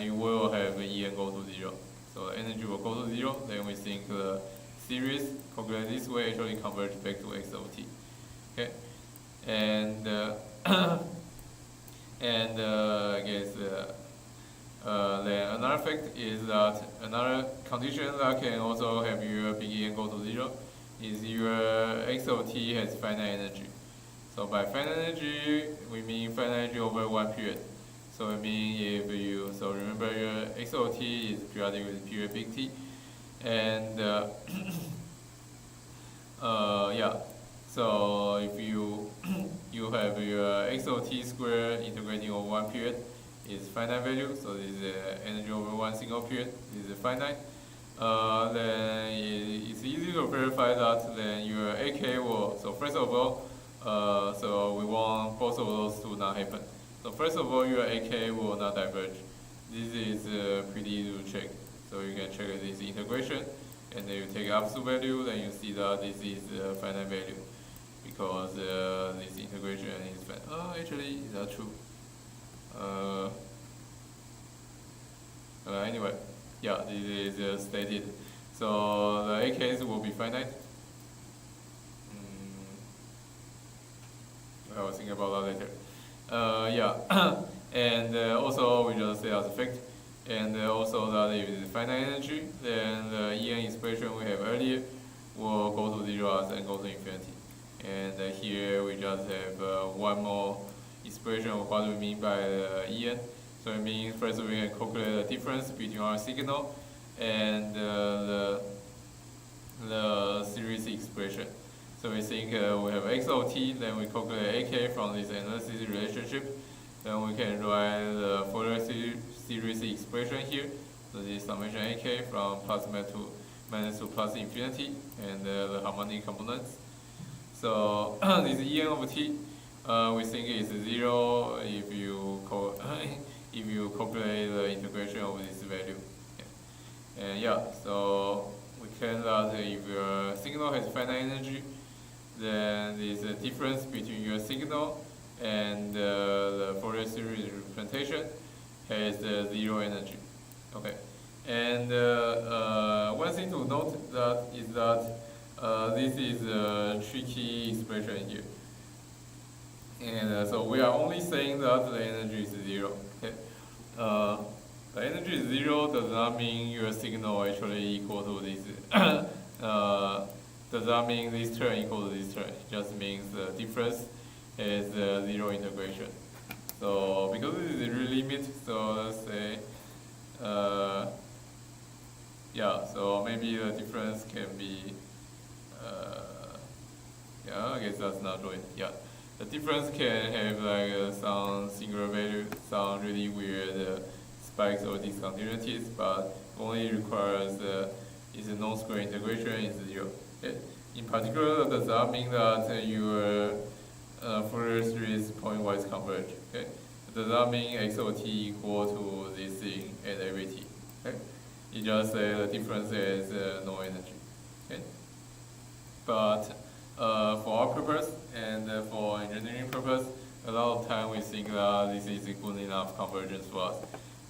you will have en go to 0. So energy will go to 0. Then we think the series calculated this way actually converge back to x of t. Okay. And I guess then another fact is that another condition that can also have your big en go to 0 is your x of t has finite energy. So by finite energy, we mean finite energy over one period. So I mean if you, so remember your x of t is periodic with period big T, and yeah. So if you have your x of t squared integrating over one period is finite value. So this is energy over one single period. This is finite. Then it's easy to verify that then your ak will, so first of all, so we want both of those to not happen. So first of all, your ak will not diverge. This is pretty easy to check. So you can check this integration, and then you take absolute value, then you see that this is finite value, because this integration is finite. Actually, is that true? Anyway, yeah, this is stated. So the AKs will be finite. I will think about that later. Yeah, and also we just say as a fact, and also that if it's finite energy, then the En expression we have earlier will go to 0 as n goes to infinity. And here we just have one more expression of what we mean by En. So it means first we can calculate the difference between our signal and the series expression. So we think we have x of t, then we calculate ak from this analysis relationship. Then we can write the Fourier series expression here. So this summation ak from plus minus to plus infinity, and the harmonic components. So this En of t, we think is 0 if you calculate the integration of this value. Yeah. And yeah, so we can that if your signal has finite energy, then there's a difference between your signal and the Fourier series representation has 0 energy. Okay, and one thing to note that is that this is a tricky expression here, and so we are only saying that the energy is 0. Okay, the energy is 0 does not mean your signal actually equal to this. Does not mean this term equal to this term. It just means the difference is 0 integration. So because this is a real limit, so let's say, yeah, so maybe the difference can be, yeah, I guess that's not right. Yeah, the difference can have like some singular value, some really weird spikes or discontinuities, but only requires is a non-square integration is 0. In particular, does that mean that your Fourier series point-wise converge? Okay, does that mean x of t equal to this thing at every t? Okay, you just say the difference is no energy. Okay, but for our purpose and for engineering purpose, a lot of time we think that this is good enough convergence for us.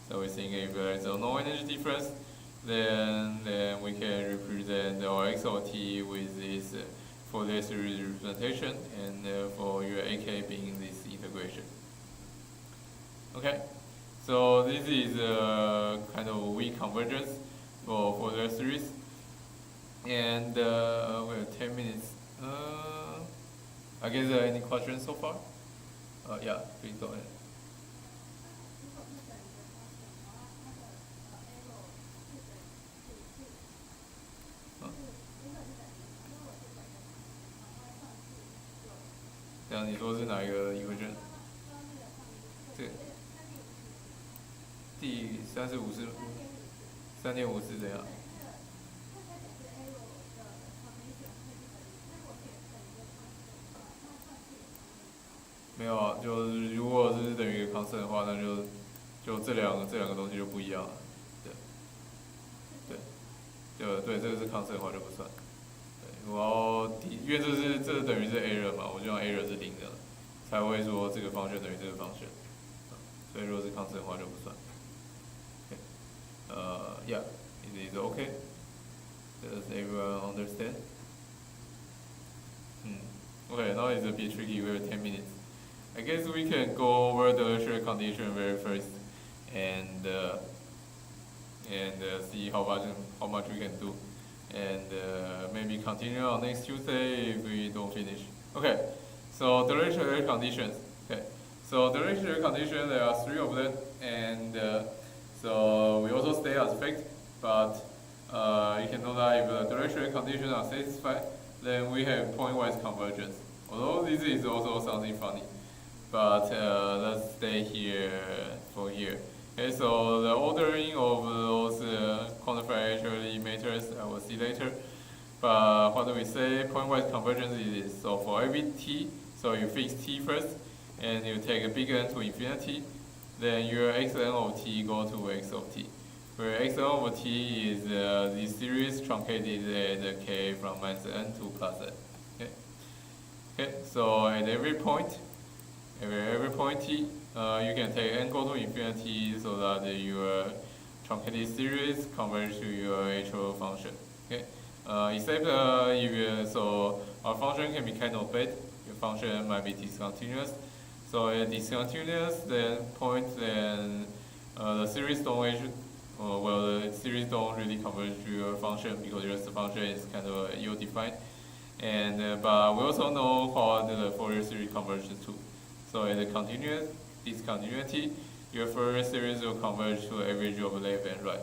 So we think if there is a no energy difference, then we can represent our x of t with this Fourier series representation, and for your ak being this integration. Okay, so this is a kind of weak convergence for Fourier series, and we have 10 minutes. I guess any questions so far? Yeah, please go ahead.这样你说是哪一个equation？这第35是3.5是怎样？没有啊，就是如果是等于constant的话，那就这两个东西就不一样了。对，这个是constant的话就不算。然后因为这等于是 error 嘛，我就让 error 是0的，才会说这个方向等于这个方向。所以如果是 constant 的话就不算。Yeah, it is okay. Does everyone understand? Okay, now it's a bit tricky. We have 10 minutes. I guess we can go over the lecture condition very first, and see how much we can do, and maybe continue on next Tuesday if we don't finish. Okay, so the lecture conditions. Okay, so the lecture condition there are 3 of them, and so we also state as fact, but you can know that if the lecture conditions are satisfied, then we have point-wise convergence. Although this is also something funny, but let's stay here for here. Okay, so the ordering of those quantifier actually matters, I will see later. But what do we say? Point-wise convergence is this. So for every t, so you fix t first, and you take a big N to infinity, then your xn of t go to x of t. Where xn of t is the series truncated at k from minus n to plus n. Okay, so at every point t, you can take n go to infinity so that your truncated series converge to your actual function. Okay, except so our function can be kind of bad. Your function might be discontinuous. So if discontinuous, then the series don't the series don't really converge to your function because your function is kind of ill-defined. And but we also know what the Fourier series converges to. So at the discontinuity, your Fourier series will converge to average of left and right.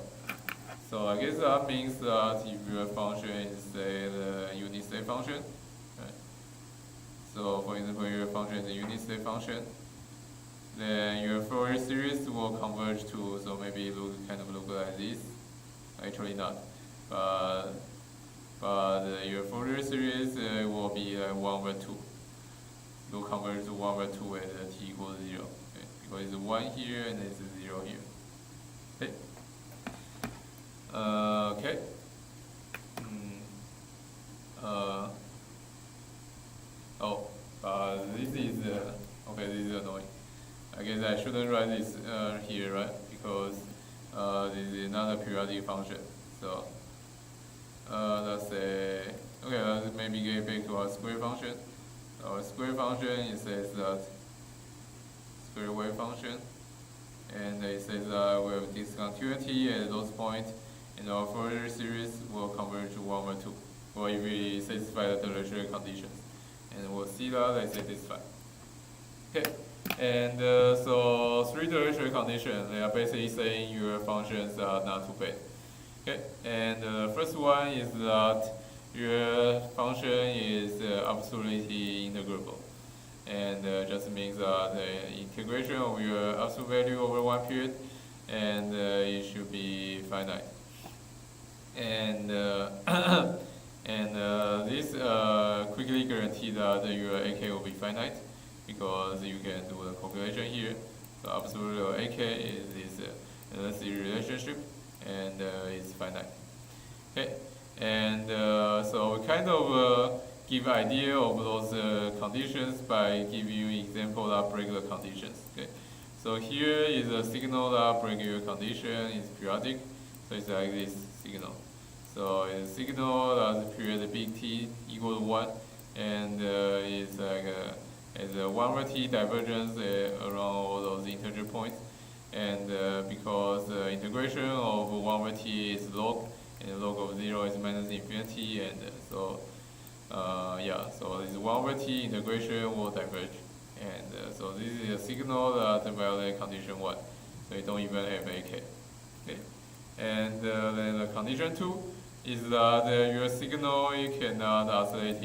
So I guess that means that if your function is say the unit state function, right? So for example, your function is a unit state function, then your Fourier series will converge to, so maybe look like this. Actually not, but your Fourier series will be 1 over 2. Will converge to 1 over 2 at t equals 0. Okay? Because it's 1 here and it's 0 here. Okay. Okay. This is okay. This is annoying. I guess I shouldn't write this here, right? Because this is not a periodic function. So let's say, okay, let's maybe get back to our square function. Our square function, it says that square wave function, and it says that we have discontinuity at those points, and our Fourier series will converge to 1 over 2, or if we satisfy the Dirichlet conditions, and we'll see that they satisfy. Okay, and so 3 Dirichlet conditions, they are basically saying your functions are not too bad. Okay, and the first one is that your function is absolutely integrable, and just means that the integration of your absolute value over one period, and it should be finite. And this quickly guarantees that your AK will be finite because you can do the calculation here. So absolute AK is this relationship, and it's finite. Okay, and so we kind of give idea of those conditions by giving you example that break the conditions. Okay, so here is a signal that break your condition is periodic, so it's like this signal. So it's a signal that period big T equal to 1, and it's like it's a 1 over T divergence around all those integer points. And because the integration of 1 over T is log, and log of 0 is minus infinity, and so so this 1 over T integration will diverge. And so this is a signal that violates condition 1. So you don't even have AK. Okay. And then the condition 2 is that your signal cannot oscillate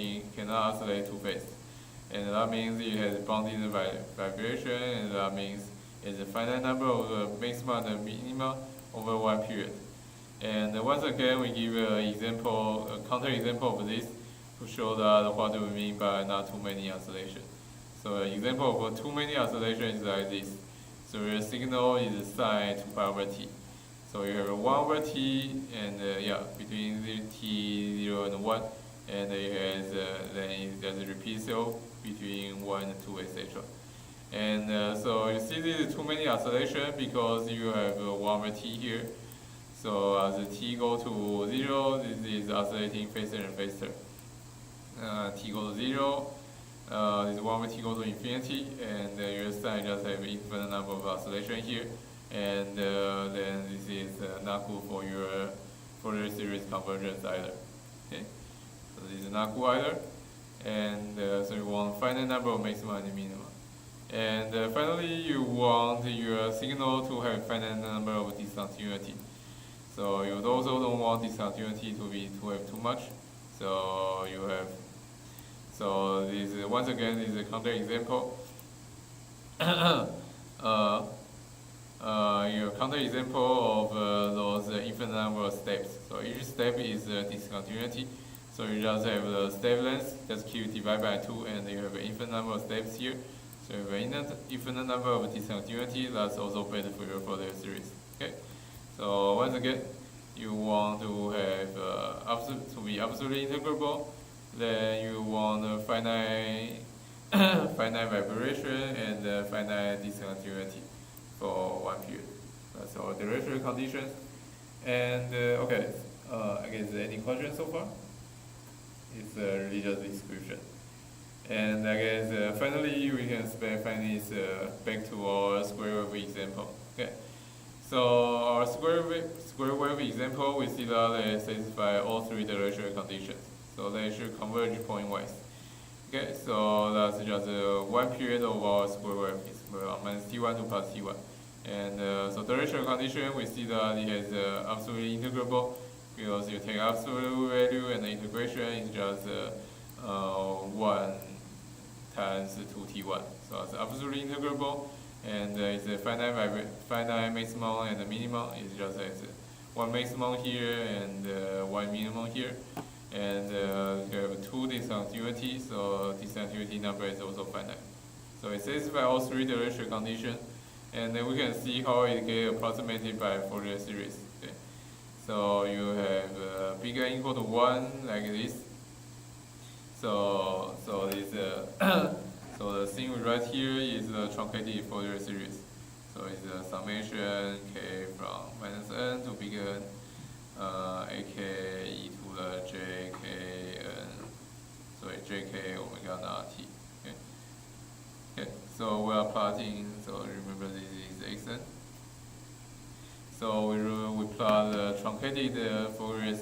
too fast. And that means it has bounded vibration, and that means it's a finite number of the maxima and minima over one period. And once again, we give a counter example of this to show that what do we mean by not too many oscillations. So an example of too many oscillations is like this. So your signal is sine 2 pi over t. So you have a 1 over t, and between t 0 and 1, and then there's a repeat itself between 1 and 2, etc. And so you see this is too many oscillation because you have 1 over t here. So as the t go to 0, this is oscillating faster and faster. T go to 0, this 1 over t go to infinity, and your sine just have infinite number of oscillation here. And then this is not good for your Fourier series convergence either. Okay, so this is not good either. And so you want finite number of maxima and minima. And finally, you want your signal to have finite number of discontinuity. So you also don't want discontinuity to have too much. So you have. So this once again is a counter example. Your counter example of those infinite number of steps. So each step is discontinuity. So you just have the step length, just keep divide by 2, and you have an infinite number of steps here. So you have an infinite number of discontinuity. That's also better for your Fourier series. Okay. So once again, you want to have to be absolutely integrable. Then you want finite finite vibration and finite discontinuity for one period. That's our Dirichlet conditions. And okay, I guess any questions so far? It's really just description. And I guess finally we can find this back to our square wave example. Okay. So our square wave example, we see that they satisfy all three directional conditions. So they should converge pointwise. Okay, so that's just one period of our square wave. It's minus t1 to plus t1. And so directional condition, we see that it has absolutely integrable because you take absolute value and the integration is just 1 times 2t1. So it's absolutely integrable, and it's a finite maximum and the minimum is just as one maximum here and one minimum here. And you have two discontinuity, so discontinuity number is also finite. So it satisfies all three directional conditions, and then we can see how it gets approximated by Fourier series. Okay. So you have bigger equal to 1 like this. So this so the thing we write here is the truncated Fourier series. So it's a summation k from minus n to big N, ak e to the jk omega naught t. Okay. Okay. So we are plotting. So remember this is xn. So we plot the truncated Fourier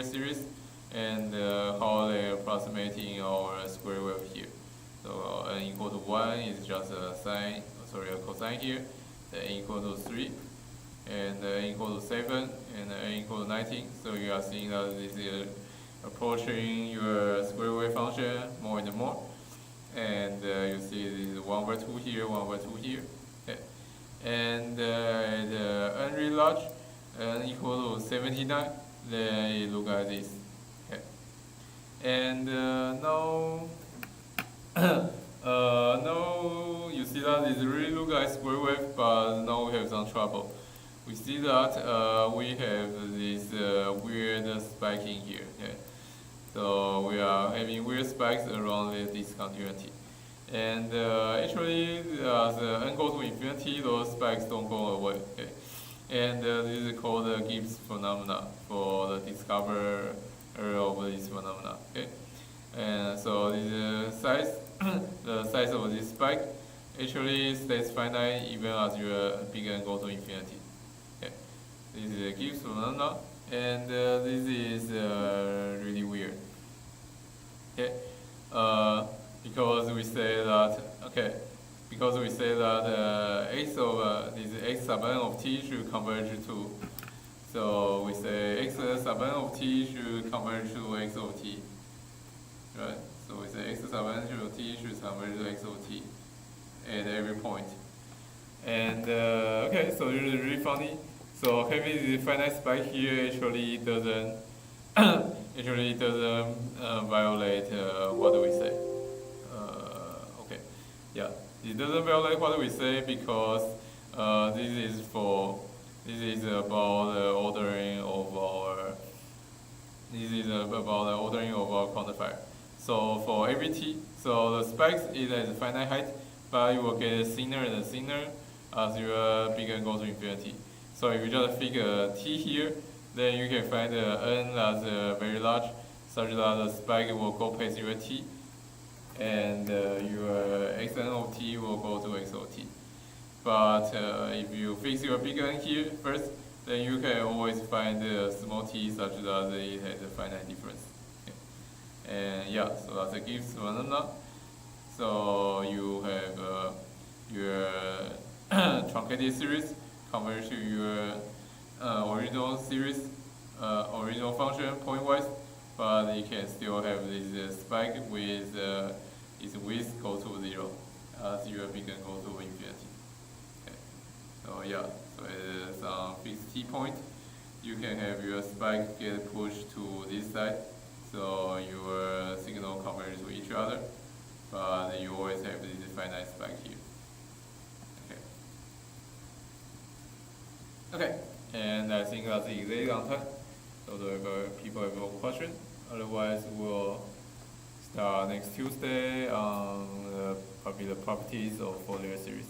series, and how they are approximating our square wave here. So n equal to 1 is just a cosine here. The n equal to 3, and n equal to 7, and n equal to 19. So you are seeing that this is approaching your square wave function more and more. And you see this is 1 over 2 here, 1 over 2 here. Okay. And the n really large, n equal to 79, then it look like this. Okay. And now you see that it really look like square wave, but now we have some trouble. We see that we have this weird spiking here. Okay. So we are having weird spikes around the discontinuity. And actually, as n goes to infinity, those spikes don't go away. Okay. And this is called the Gibbs phenomena for the discoverer of this phenomena. Okay. And so this size, the size of this spike actually stays finite even as your big N goes to infinity. Okay. This is a Gibbs phenomena, and this is really weird. Okay. Because we say that x of this x sub n of t should converge to. So we say x sub n of t should converge to x of t. Right? So we say x sub n of t should converge to x of t at every point. And okay, so this is really funny. So having this finite spike here actually doesn't violate what do we say? Okay, yeah, it doesn't violate what we say because this is about the ordering of our quantifier. So for every t, so the spikes is at finite height, but you will get thinner and thinner as your big N goes to infinity. So if you just figure t here, then you can find n as very large, such that the spike will go past your t, and your xn of t will go to x of t. But if you fix your big N here first, then you can always find small t such that it has a finite difference. Okay. And yeah, so that's a Gibbs phenomena. So you have your truncated series converge to your original series, original function pointwise, but you can still have this spike with its width go to 0 as your big N go to infinity. Okay. So yeah, so at some fixed t point, you can have your spike get pushed to this side, so your signal converge to each other, but you always have this finite spike here. Okay, and I think that's exactly on time. So do people have a question? Otherwise, we'll start next Tuesday on probably the properties of Fourier series.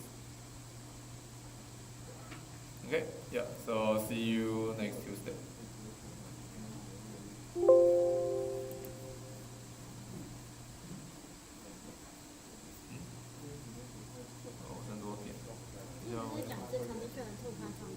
Okay, yeah, so see you next